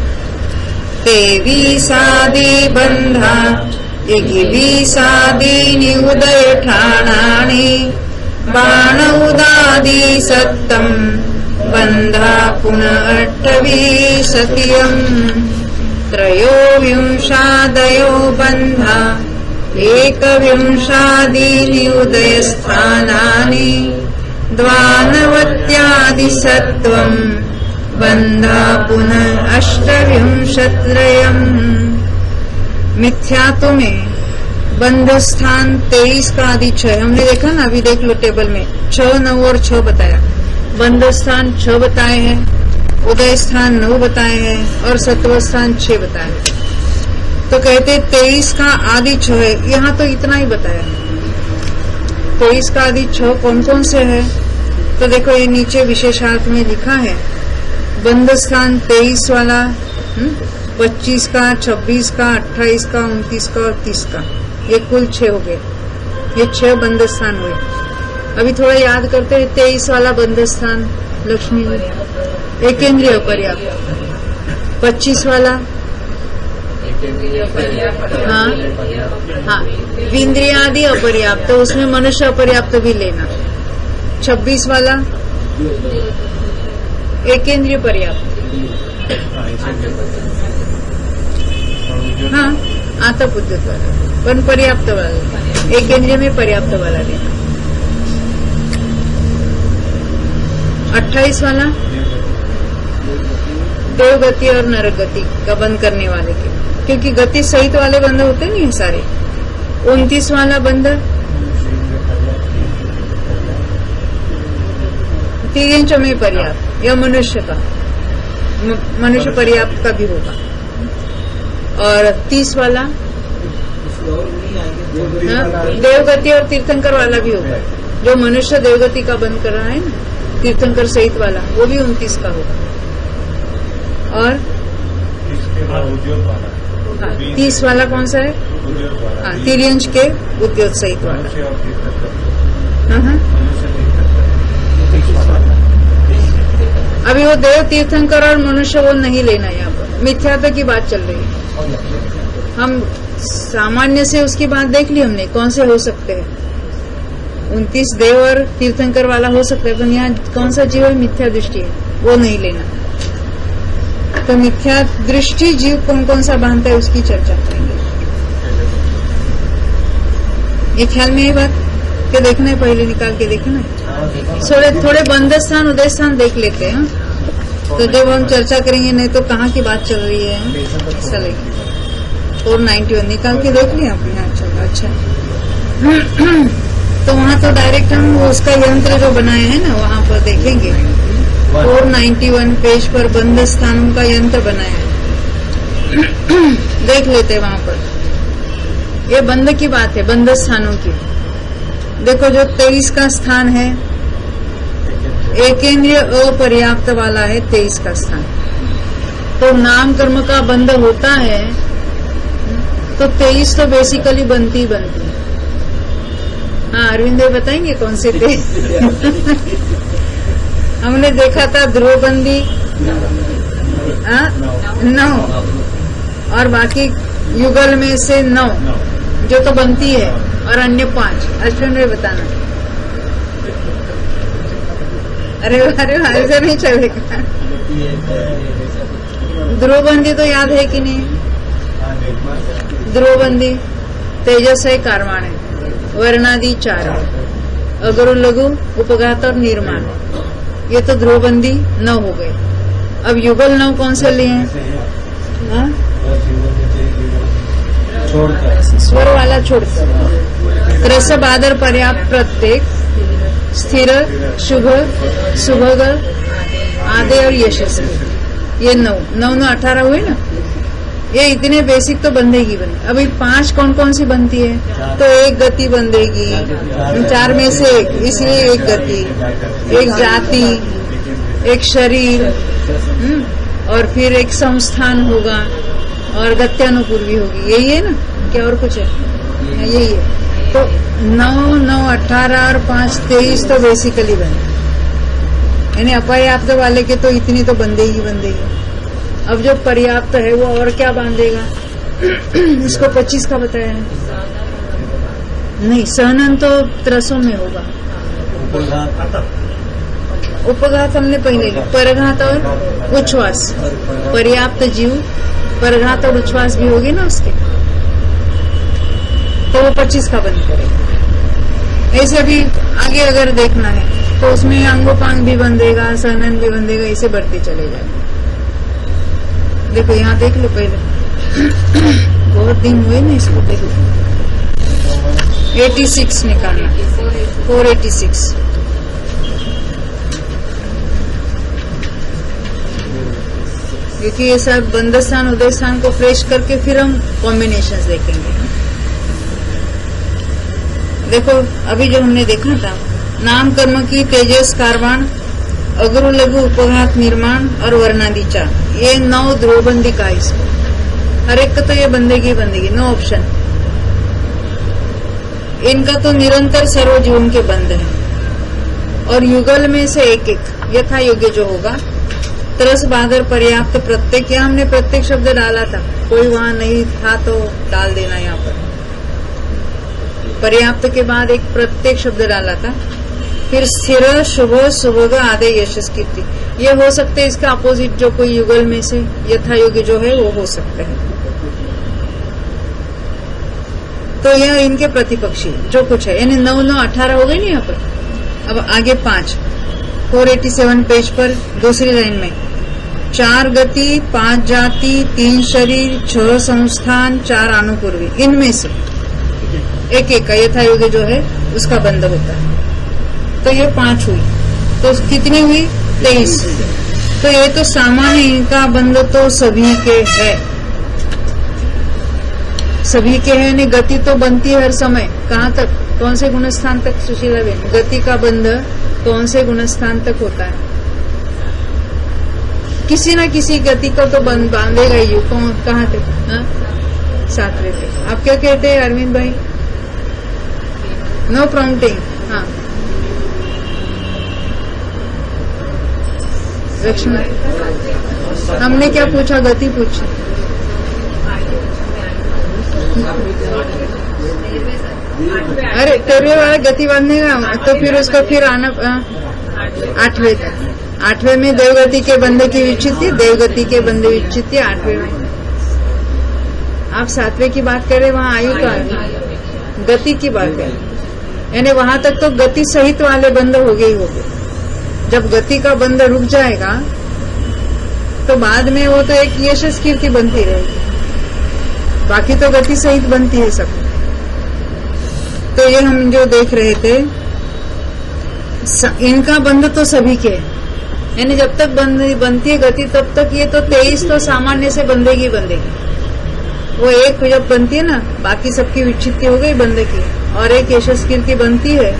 तेवीसादि बंधा यज्ञवीसादि उदय ठाणानि बाण उदादि सत्तम बंधा पुनः 28 त्रयोविंशादयो बंधा एकविंशादीनि उदयस्थानानि द्वानवत्यादि सत्वं बंधा पुनः 28। मिथ्यात्व में बंध स्थान 23 का आदि 6 हमने देखा ना, अभी देख लो टेबल में 6 9 और 6 बताया। बंध स्थान 6 बताए हैं, उदय स्थान 9 बताए हैं और सत्व स्थान 6 बताए हैं। तो कहते 23 का आदि 6 है, यहाँ तो इतना ही बताया। 23 का आदि 6 कौन कौन से है, तो देखो ये नीचे विशेषार्थ में लिखा है। बंध स्थान 23 वाला 25 का 26 का 28 का 29 का और 30 का, ये कुल 6 हो गए। ये 6 बंध स्थान हुए। अभी थोड़ा याद करते हैं। 23 वाला बंध स्थान लक्ष्मी एकेंद्रिय अपर्याप्त। 25 वाला हाँ इंद्रियादि अपर्याप्त, तो उसमें मनुष्य अपर्याप्त भी लेना। 26 वाला एकेंद्रिय पर्याप्त, हाँ आतप उद्यत वाला, पण पर्याप्त वाला, एकेंद्रिय में पर्याप्त वाला लेना। 28 वाला देवगति और नरगति का बंद करने वाले के, क्योंकि गति सहित वाले बंध होते नहीं है सारे। 29 वाला बंध तीन में पर्याप्त, यह मनुष्य का, मनुष्य पर्याप्त का भी होगा। और 30 वाला देवगति और तीर्थंकर वाला भी होगा। जो मनुष्य देवगति का बंद कर रहा है ना, तीर्थंकर सहित वाला, वो भी 29 का होगा। और 30 वाला कौन सा है? हाँ तिर्यंश के उद्योग सहित वाला। अभी वो देव तीर्थंकर और मनुष्य वो नहीं लेना, यहाँ पर मिथ्यात्व की बात चल रही है। हम सामान्य से उसकी बात देख ली हमने, कौन से हो सकते हैं। 29 देव और तीर्थंकर वाला हो सकता है, पर यहाँ कौन सा जीव है मिथ्या दृष्टि है, वो नहीं लेना। तो मिथ्या दृष्टि जीव कौन कौन सा बांधता है उसकी चर्चा करेंगे। ये ख्याल में ये बात के देखना है, पहले निकाल के देखना है। थोड़े बंध स्थान उदय स्थान देख लेते हैं, तो जब हम चर्चा करेंगे, नहीं तो कहाँ की बात चल रही है ऐसा लगेगा। 491 निकाल के देख लिया आपने? अच्छा। तो वहाँ तो डायरेक्ट हम उसका यंत्र जो बनाए हैं ना वहाँ पर देखेंगे 491 पेज पर बंद स्थानों का यंत्र बनाया है। देख लेते हैं वहाँ पर। ये बंद की बात है, बंद स्थानों की। देखो जो 23 का स्थान है, एकेंद्रीय अपर्याप्त वाला है 23 का स्थान। तो नाम कर्म का बंध होता है तो 23 तो बेसिकली बनती है। हाँ अरविंद भाई बताएंगे कौन से थे? हमने देखा था ध्रुवबंदी 9 और बाकी युगल में से 9 जो तो बनती है और अन्य 5। अश्विन भाई बताना। अरे ऐसे नहीं चलेगा। ध्रुवबंदी तो याद है कि नहीं? ध्रुवबंदी तेजस है, कारवाण है, वर्णादि 4, अगरु लघु उपघात और निर्माण। ये तो ध्रुवबंदी 9 हो गए। अब युगल 9 कौन से लिए हैं? स्वर वाला छोड़कर रस बादर पर्याप्त प्रत्येक स्थिर शुभ सुभग आदे और यशस्वी। ये 9 18 हुए ना। ये इतने बेसिक तो बंधेगी बने। अभी 5 कौन कौन सी बनती है? तो एक गति बंधेगी, 4 में से एक, इसलिए एक गति, एक जाति, एक शरीर, और फिर एक संस्थान होगा और गत्यानुपूर्वी होगी। यही है ना? क्या और कुछ है? यही है। तो 9 18 और 5 23 तो बेसिकली बने। यानी अपर्याप्त वाले के तो इतनी तो बंधेगी। अब जो पर्याप्त है वो और क्या बांधेगा? इसको 25 का बताया है। नहीं, सहनन तो त्रसों में होगा। उपघात हमने पहले लिया। परघात और उच्छ्वास, पर्याप्त जीव परघात और उच्छ्वास भी होगी ना उसके, तो वो 25 का बंद करेगा। ऐसे भी आगे अगर देखना है तो उसमें अंगोपांग भी बंधेगा, सहनन भी बंधेगा, इसे बढ़ते चले जाएंगे। देखो यहाँ देख लो पहले। बहुत दिन हुए ना इसको। देखो 86 निकालना, 486। क्योंकि ये सब बंद स्थान उदय स्थान को फ्रेश करके फिर हम कॉम्बिनेशंस देखेंगे। देखो अभी जो हमने देखा था, नाम कर्म की तेजस कारवाण, अगरु लघु उपघात निर्माण और वर्णादि 4, ये 9 ध्रुवबंदी का इसको। हर एक का तो ये बंदेगी, नो ऑप्शन। इनका तो निरंतर सर्व जीवन के बंद है। और युगल में से एक यथा योग्य जो होगा, तरस बादर पर्याप्त प्रत्येक। यहाँ हमने प्रत्येक शब्द डाला था, कोई वहां नहीं था तो डाल देना यहाँ पर। पर्याप्त के बाद एक प्रत्येक शब्द डाला था। फिर स्थिर शुभ सुभग आदे यशस कीर्ति, ये हो सकते हैं। इसका अपोजिट जो कोई युगल में से यथा योग्य जो है वो हो सकता है। तो यह इनके प्रतिपक्षी जो कुछ है, यानी 9 18 हो गए ना यहाँ पर। अब आगे 5, 487 पेज पर दूसरी लाइन में 4 गति, 5 जाति, 3 शरीर, 6 संस्थान, 4 अनुपूर्वी, इनमें से एक का यथा योग्य जो है उसका बंद होता है। तो ये 5 हुई, तो कितनी हुई? 23। तो ये तो सामान्य, इनका बंद तो सभी के है, सभी के है। नहीं, गति तो बनती है हर समय। कहाँ तक? कौन से गुणस्थान तक सुशीला बेन? गति का बंध कौन से गुणस्थान तक होता है? किसी न किसी गति को तो बांधेगा ही। कहाँ तक? 7वें तक। आप क्या कहते हैं अरविंद भाई? No prompting. हाँ लक्ष्मण, हमने क्या पूछा? गति पूछी। अरे 13वें वाला गति बांधने का, तो फिर उसका फिर आना 8वें तक। 8वें में देवगति के बंधे की विच्छित्ति, देवगति के बंधे विच्छित्ति 8वें में। आप 7वें की बात करें, वहाँ आयु का गति की बात है, यानी वहां तक तो गति सहित वाले बंध हो गए ही हो गए। जब गति का बंध रुक जाएगा तो बाद में वो तो एक यशस कीर्ति बनती रहेगी, बाकी तो गति सहित बनती है सब। तो ये हम जो देख रहे थे, इनका बंध तो सभी के है, यानी जब तक बनती है गति तब तक ये तो 23 तो सामान्य से बंधेगी। वो एक जब बनती है ना, बाकी सबकी विच्छित्ति हो गई बंध की, और एक यशस कीर्ति बनती है,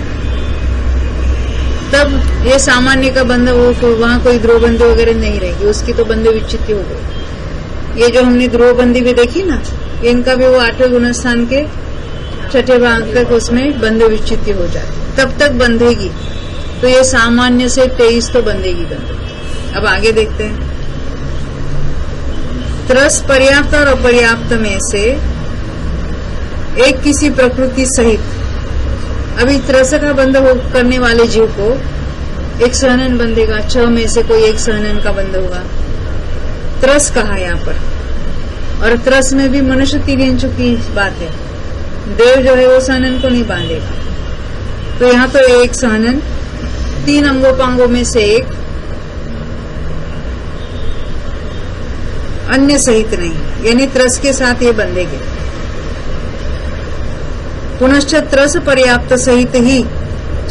तब ये सामान्य का बंध, वो वहां कोई ध्रुवबंदी वगैरह नहीं रहेगी, उसकी तो बंध विच्छित्ति हो गई। ये जो हमने ध्रुवबंदी भी देखी ना, इनका भी वो 8वें गुणस्थान के 6ठे भाग तक उसमें बंध विच्छित्ति हो जाए, तब तक बंधेगी। तो ये सामान्य से 23 तो बंधेगी। अब आगे देखते हैं। त्रस पर्याप्त और अपर्याप्त में से एक किसी प्रकृति सहित, अभी त्रस का बंध करने वाले जीव को एक सहनन बंधेगा, 6 में से कोई एक सहनन का बंध होगा। त्रस कहा यहाँ पर, और त्रस में भी मनुष्य 3 इंच की बात है। देव जो है वो सहनन को नहीं बांधेगा। तो यहाँ तो एक सहनन 3 अंगोपांगों में से एक, अन्य सहित नहीं, यानी त्रस के साथ ये बंधेगे। पुनश्च त्रस पर्याप्त सहित ही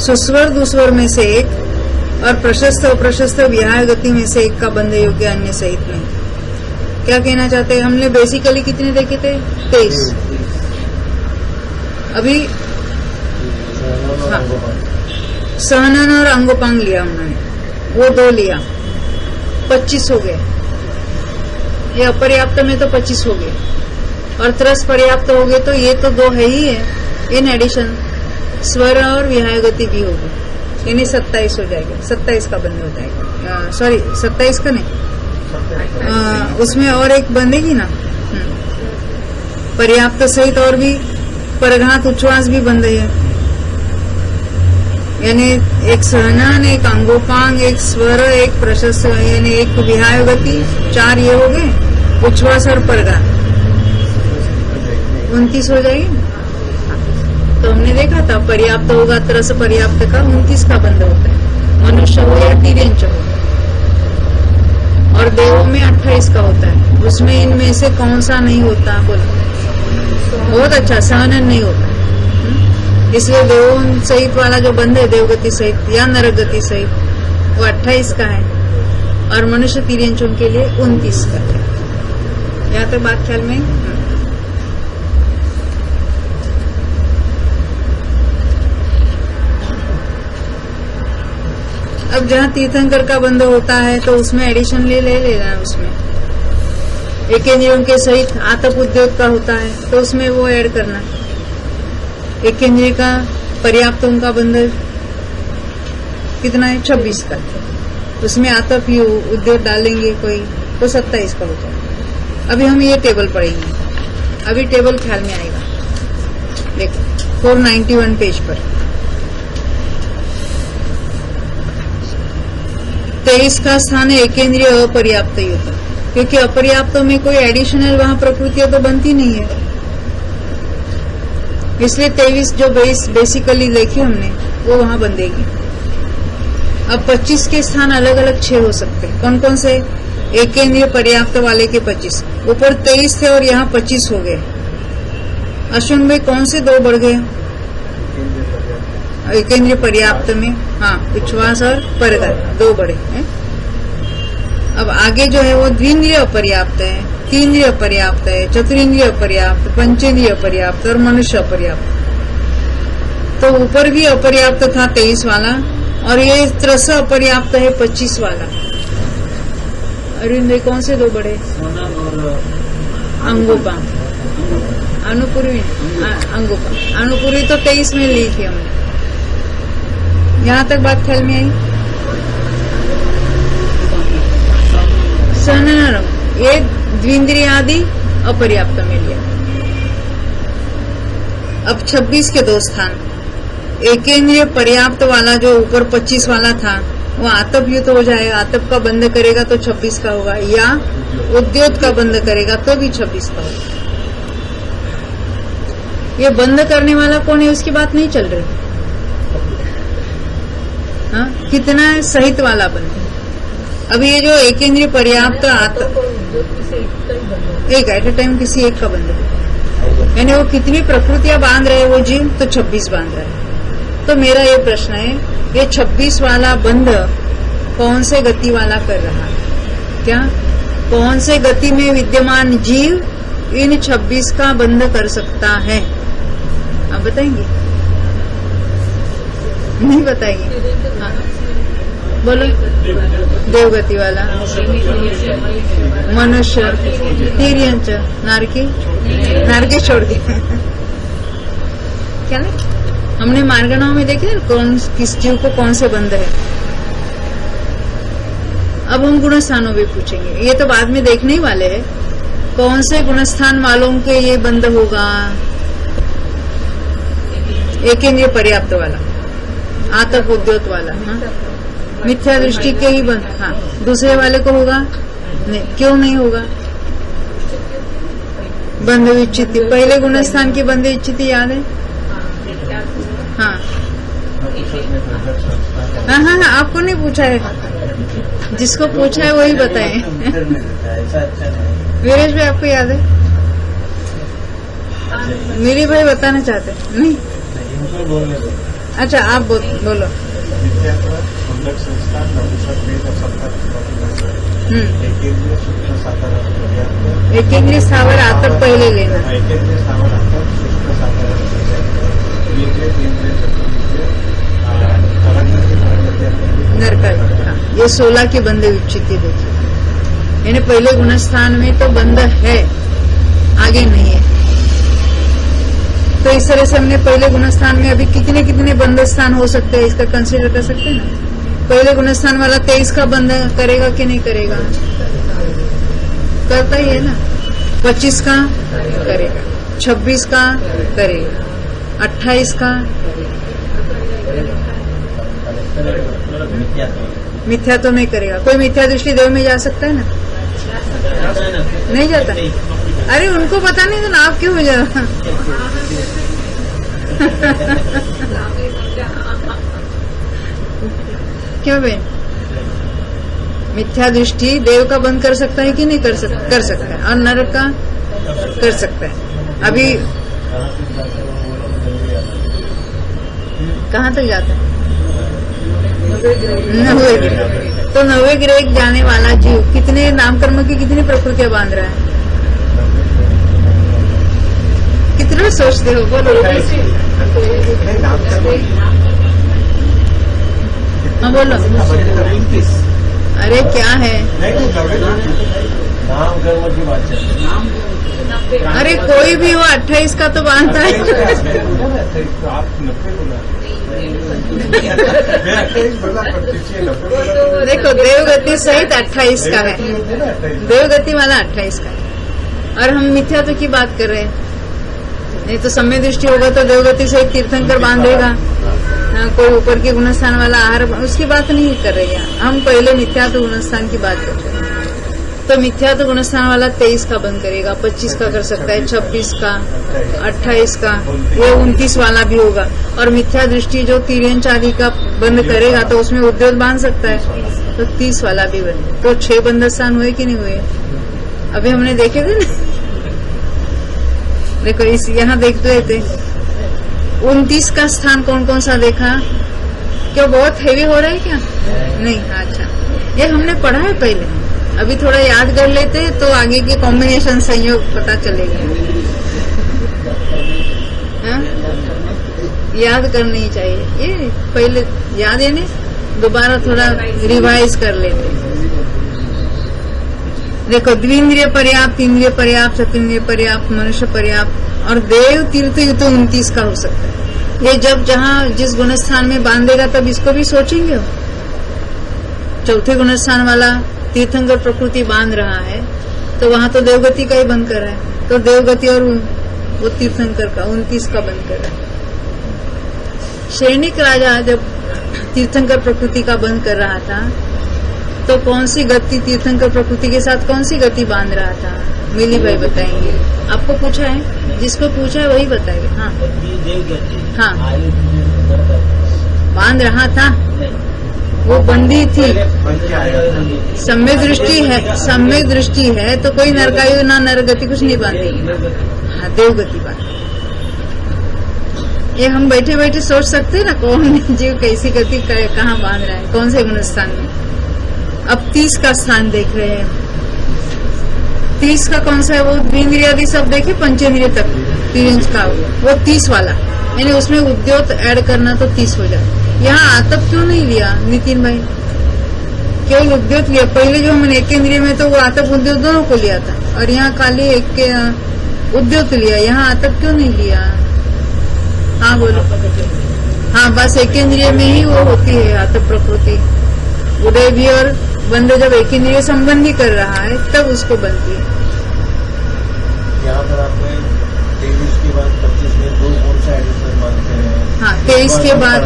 सुस्वर दुस्वर में से एक और प्रशस्त अप्रशस्त विहार गति में से एक का बंध योग्य, अन्य सहित नहीं। क्या कहना चाहते हैं? हमने बेसिकली कितने देखे थे? 23। अभी हाँ, सहनन और अंगोपांग लिया उन्होंने, वो 2 लिया, 25 हो गए। ये अपर्याप्त में तो 25 हो गए, और त्रस पर्याप्त हो गए, तो ये तो 2 है ही है। इन एडिशन स्वर और विहाय गति भी होगी, यानी 27 हो जाएगा। 27 का बंध हो जाएगा, सॉरी 27 का नहीं, उसमें और एक बंधेगी ना, पर्याप्त सहित, और भी परघात उच्छ्वास भी बंध है, यानी एक सहनन, एक अंगोपांग, एक स्वर, एक प्रशस्त, यानी एक विहाय गति, 4 ये हो गए, उच्छ्वास और परघात 29 हो जाएगी। तो हमने देखा था पर्याप्त होगा, त्रस पर्याप्त का 29 का बंध होता है, मनुष्य हो या तिर्यंच हो, और देवों में 28 का होता है। उसमें इनमें से कौन सा नहीं होता? बोलो। बहुत अच्छा, सहनन नहीं होता, इसलिए देवों सहित वाला जो बंध है, देवगति सहित या नरगति सहित, वो 28 का है, और मनुष्य तिर्यंचों के लिए 29 का है। यहाँ तक बात ख्याल में। अब जहाँ तीर्थंकर का बंध होता है तो उसमें एडिशन ले लेना है। उसमें एकेंद्रियों के सहित आतप उद्योग का होता है तो उसमें वो ऐड करना। एकेंद्रिय का पर्याप्त उनका बंध कितना है? 26 का। उसमें आतप उद्योग डालेंगे कोई तो 27 का होता है। अभी हम ये टेबल पढ़ेंगे, अभी टेबल ख्याल में आएगा। देखो 491 पेज पर 23 का स्थान है एकेंद्रीय अपर्याप्त युक्त, क्योंकि अपर्याप्तों में कोई एडिशनल वहां प्रकृतियां तो बनती नहीं है, इसलिए 23 जो बेसिकली देखी हमने वो वहां बंधेगी। अब 25 के स्थान अलग अलग 6 हो सकते हैं। कौन कौन से? एकेंद्रीय पर्याप्त वाले के 25, ऊपर 23 थे और यहाँ 25 हो गए। अश्विन भाई कौन से 2 बढ़ गए? एकेंद्रीय पर्याप्त में हाँ, उच्छ्वास और परगत 2 बढ़े हैं। अब आगे जो है वो द्विंद्रिय अपर्याप्त है, 3 अपर्याप्त है, 4 अपर्याप्त, 5 अपर्याप्त और मनुष्य अपर्याप्त। तो ऊपर भी अपर्याप्त था 23 वाला, और ये त्रस अपर्याप्त है 25 वाला। अरविंद कौन से 2 बढ़े? अंगोपा, अनुपूर्वी, अंगोपा, अनुपूर्वी तो 23 में ली थी हमने। यहाँ तक बात ख्याल में आई? सहनन ये द्विंद्रिय आदि अपर्याप्त में लिया। अब 26 के 2 स्थान, एकेंद्रीय पर्याप्त वाला जो ऊपर 25 वाला था वो आतप युक्त हो जाएगा। आतप का बंद करेगा तो 26 का होगा, या उद्योग का बंद करेगा तो भी 26 का होगा। ये बंद करने वाला कौन है उसकी बात नहीं चल रही। हाँ, कितना है सहित वाला बंद। अब ये जो एकेंद्रीय पर्याप्त आतप एक एट ए टाइम किसी एक का बंद है, यानी वो कितनी प्रकृतियां बांध रहे हैं वो जीव, तो 26 बांध रहा है। तो मेरा ये प्रश्न है, ये 26 वाला बंध कौन से गति वाला कर रहा है? क्या कौन से गति में विद्यमान जीव इन 26 का बंध कर सकता है? आप बताएंगे? नहीं बताएंगे? हाँ बोलो। देवगति वाला, मनुष्य, तिर्यंच, नारकी छोड़ के क्या नहीं? हमने मार्गणाओं में देखे कौन किस जीव को कौन से बंध है। अब हम गुणस्थानों भी पूछेंगे, ये तो बाद में देखने ही वाले हैं कौन से गुणस्थान वालों के ये बंध होगा। एक इंद्रिय पर्याप्त वाला, आतप उद्योत वाला, हाँ? मिथ्या दृष्टि के ही बंध, हाँ। दूसरे वाले को होगा नहीं, क्यों नहीं होगा? बंध विच्छित्ति, पहले गुणस्थान की बंध विच्छित्ति याद है? हाँ हाँ हाँ हाँ, आपको नहीं पूछा है, जिसको पूछा है वही बताएं। वीरेश भाई आपको याद है? मेरी भाई बताना चाहते नहीं? अच्छा आप बोलो। एक इंद्रिय स्थावर आतप पहले लेना, नरक, हाँ। ये 16 की बंध विच्छित्ति देखिए, यानी पहले गुणस्थान में तो बंध है, आगे नहीं है। तो इस तरह से हमने पहले गुणस्थान में अभी कितने कितने बंध स्थान हो सकते हैं इसका कंसीडर कर सकते हैं ना। पहले गुणस्थान वाला 23 का बंध करेगा कि नहीं करेगा? करता ही है ना। 25 का करेगा, 26 का करेगा, 28 का मिथ्या तो नहीं करेगा। कोई मिथ्या दृष्टि देव में जा सकता है ना? नहीं जाता। अरे उनको पता नहीं तो आप क्यों हो जा रहा? क्यों बे? मिथ्या दृष्टि देव का बंद कर सकता है कि नहीं कर सकता? कर सकता है। और नरक का कर सकता है। अभी कहाँ तक जाता है? 9वें ग्रह। तो 9वें ग्रह जाने वाला जीव कितने नामकर्म की कितनी प्रकृतियां बांध रहा है? कितना सोचते हो? बोलो। हाँ बोलो। अरे क्या है? अरे कोई भी हो 28 का तो बांधता है। देखो देवगति सहित 28 का है, देवगति वाला 28 का है। और हम मिथ्यात्व की बात कर रहे हैं। नहीं तो सम्य दृष्टि होगा तो देवगति सहित तीर्थंकर बांधेगा, कोई ऊपर के गुणस्थान वाला आहार, उसकी बात नहीं कर रहे हैं हम। पहले मिथ्यात्व गुणस्थान की बात कर रहे हैं। तो मिथ्यात्व गुणस्थान वाला 23 का बंद करेगा, 25 का कर सकता है, 26 का, 28 का, ये 29 वाला भी होगा। और मिथ्या दृष्टि जो तिर्यंच आदि का बंद करेगा तो उसमें उद्योग बांध सकता है, तो 30 वाला भी बंद। तो 6 बंद स्थान हुए कि नहीं हुए? अभी हमने देखे थे ना। देखो इस यहाँ देखते थे 29 का स्थान कौन कौन सा देखा? क्यों बहुत हेवी हो रहा है क्या? नहीं, अच्छा ये हमने पढ़ा है पहले, अभी थोड़ा याद कर लेते हैं तो आगे के कॉम्बिनेशन संयोग पता चलेगा। याद करनी चाहिए, ये पहले याद है नहीं, दोबारा थोड़ा रिवाइज कर लेते। देखो द्विंद्रिय पर्याप्त, इंद्रिय पर्याप्त, चतुर्न्द्रिय पर्याप्त, मनुष्य पर्याप्त और देव तीर्थ युक्त 29 का हो सकता है। ये जब जहाँ जिस गुणस्थान में बांधेगा तब इसको भी सोचेंगे हो। चौथे गुणस्थान वाला तीर्थंकर प्रकृति बांध रहा है तो वहां तो देवगति का ही बंद कर रहा है, तो देवगति और वो तीर्थंकर का 29 का बंद कर रहा है। सैनिक राजा जब तीर्थंकर प्रकृति का बंद कर रहा था तो कौन सी गति तीर्थंकर प्रकृति के साथ कौन सी गति बांध रहा था? मिली भाई बताएंगे। आपको पूछा है, जिसको पूछा है वही बताएंगे। हाँ हाँ बांध रहा था, वो बंदी थी। बन के आया था। सम्यक दृष्टि है तो कोई नरकायु ना नरगति कुछ नहीं बांधेगी। हाँ, देवगति बांध। ये हम बैठे बैठे सोच सकते हैं ना, कौन जीव कैसी गति कहाँ बांध रहा है, कौन से गुण स्थान में। अब 30 का स्थान देख रहे हैं। 30 का कौन सा है? वो द्विंद्रियादि सब देखे, पंचेंद्रिय तक 3 का, वो 30 वाला, यानी उसमें उद्योत ऐड करना तो 30 हो जाए। यहाँ आतप क्यों नहीं लिया नितिन भाई? केवल उद्योत लिया। पहले जो हमने एक इंद्रिय में तो वो आतप उद्योत दोनों को लिया था, और यहाँ खाली एक के उद्योत लिया। यहाँ आतप क्यों नहीं लिया? हाँ बोलो। हाँ, बस एक इंद्रिय में ही वो होती है आतप प्रकृति। उदय भी और बंद जब एक इंद्रिय संबंधी कर रहा है तब उसको बनती है। यहाँ पर आपने 23 के बाद 25 में 2 कौन सा एडिशन मानते हैं? हाँ, 23 के बाद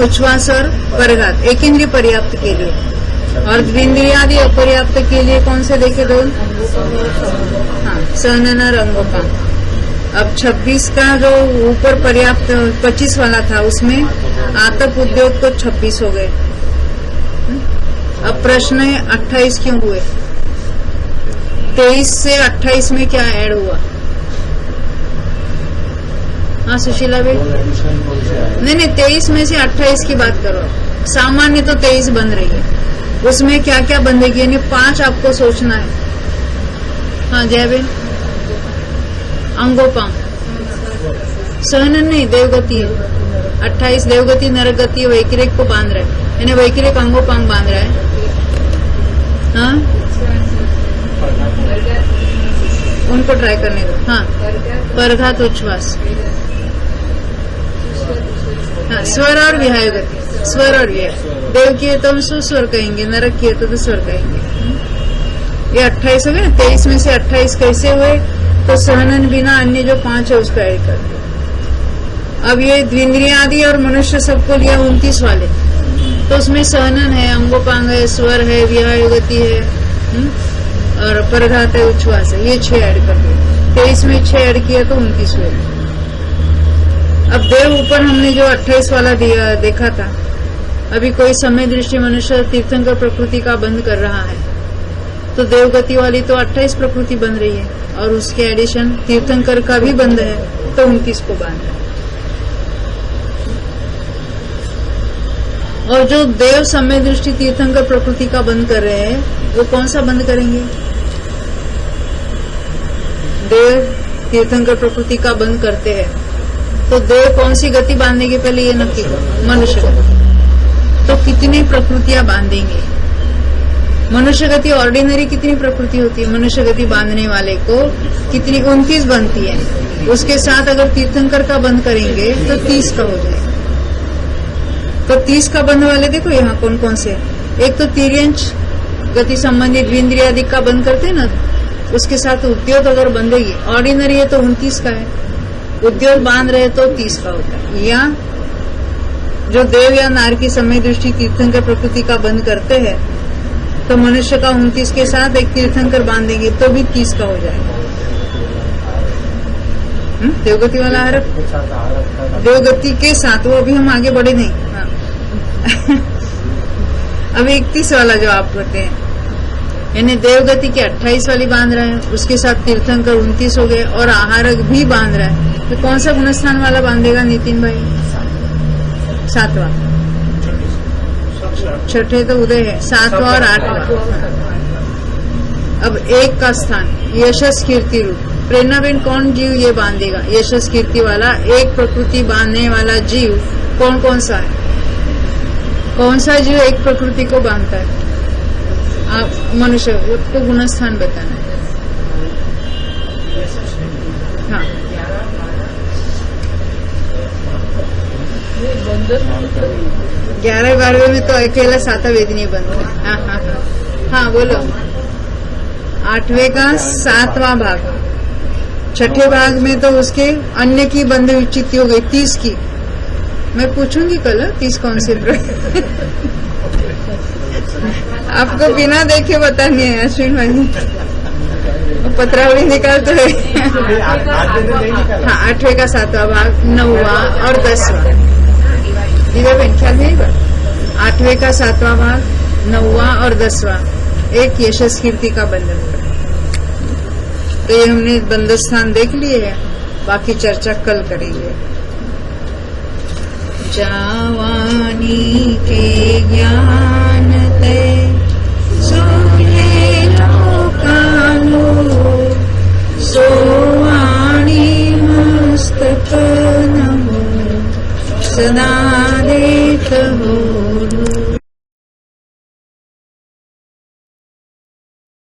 उच्छ्वास और परघात एक इंद्रिय पर्याप्त के लिए, और द्विंद्रियादि अपर्याप्त के लिए कौन से देखे? 2। हाँ, सहनन और अंगोपांग। अब 26 का जो ऊपर पर्याप्त 25 वाला था उसमें आतप उद्योग को 26 हो गए। अब प्रश्न है 28 क्यों हुए? 23 से 28 में क्या ऐड हुआ? हाँ सुशीला भाई। नहीं, 23 में से 28 की बात करो। सामान्य तो 23 बन रही है, उसमें क्या क्या बंधेगी, यानी 5 आपको सोचना है। हाँ जय बेन। अंगोपांग, सहनन नहीं, देवगति है। 28 देवगति नरगति वैक्रिक को बांध रहा है, यानी वैक्रिक अंगोपांग बांध रहा है। हाँ, उनको ट्राई करने दो। हाँ, परघात उच्छ्वास। हाँ, स्वर और विहाय गति, स्वर और विहाय। देव की है तो हम सुस्वर कहेंगे, नरक की है तो स्वर कहेंगे। ये 28 हो गए ना। 23 में से 28 कैसे हुए? तो सहनन बिना अन्य जो 5 है उसको ऐड कर दिया। अब ये द्विंद्रियादि और मनुष्य सबको लिया 29 वाले, तो उसमें सहनन है, अंगोपांग है, स्वर है, विहाय गति है, और परघात है, उच्छ्वास है। ये 6 ऐड कर दिए। 23 में 6 ऐड किया तो 29 हुए। अब देव ऊपर हमने जो 28 वाला दिया देखा था। अभी कोई समय दृष्टि मनुष्य तीर्थंकर प्रकृति का बंद कर रहा है, तो देवगति वाली तो 28 प्रकृति बन रही है, और उसके एडिशन तीर्थंकर का भी बंद है, तो 29 को बांध है। और जो देव समय दृष्टि तीर्थंकर प्रकृति का बंद कर रहे हैं, वो कौन सा बंद करेंगे? देव तीर्थंकर प्रकृति का बंद करते हैं, तो देव कौन सी गति बांधेंगे? पहले ये नक्की करो। मनुष्य गति। तो कितनी प्रकृतियां बांधेंगे? मनुष्य गति ऑर्डिनरी कितनी प्रकृति होती है? मनुष्य गति बांधने वाले को कितनी? 29 बनती है। उसके साथ अगर तीर्थंकर का बंद करेंगे तो 30 का हो जाएगा। तो 30 का बंद वाले देखो यहाँ कौन कौन से। एक तो तिर्यंच गति संबंधित द्विंद्रियादि का बंद करते हैं ना, उसके साथ उद्योग अगर बंधेगी, ऑर्डिनरी है तो 29 का है, उद्योग बांध रहे तो 30 का होता है। या जो देव या नार की समय दृष्टि तीर्थंकर प्रकृति का बंद करते हैं, तो मनुष्य का 29 के साथ एक तीर्थंकर बांधेंगे तो भी 30 का हो जाएगा। देवगति वाला हरफ, देवगति के साथ, वो अभी हम आगे बढ़े नहीं। हाँ। अभी 31 वाला जो आप करते हैं, यानी देवगति के 28 वाली बांध रहे हैं, उसके साथ तीर्थंकर 29 हो गए, और आहारक भी बांध रहा है। तो कौन सा गुणस्थान वाला बांधेगा नितिन भाई? 7वां। 6ठे तो उदय है, 7वां और 8वां। अब 1 का स्थान यशस कीर्ति रूप। प्रेरणाबेन, कौन जीव ये बांधेगा? यशस कीर्ति वाला एक प्रकृति बांधने वाला जीव कौन कौन सा है? कौन सा जीव एक प्रकृति को बांधता है? आप मनुष्य को गुणस्थान बताना है। हाँ, 11-12 में तो अकेला 7वां वेदनीय बंध है। हाँ हाँ हाँ हाँ बोलो। 8वें का 7वां भाग, 6ठे भाग में तो उसके अन्य की बंध विचित्ति हो गई 30 की। मैं पूछूंगी कल 30 कौन से आपको बिना देखे बतानी है अश्विन भाई। पत्रावली निकालते है। हाँ, 8वें का 7वां भाग, 9वां और 10वां। दिव्या बहन ख्याल है? 8वें का 7वां भाग, 9वां और 10वां एक यशस कीर्ति का बंधन है। तो ये हमने बंध स्थान देख लिए हैं, बाकी चर्चा कल करेंगे। जावानी के ज्ञान ते सोहे लोकानो, सोवाणी मस्तक नमो सदा दे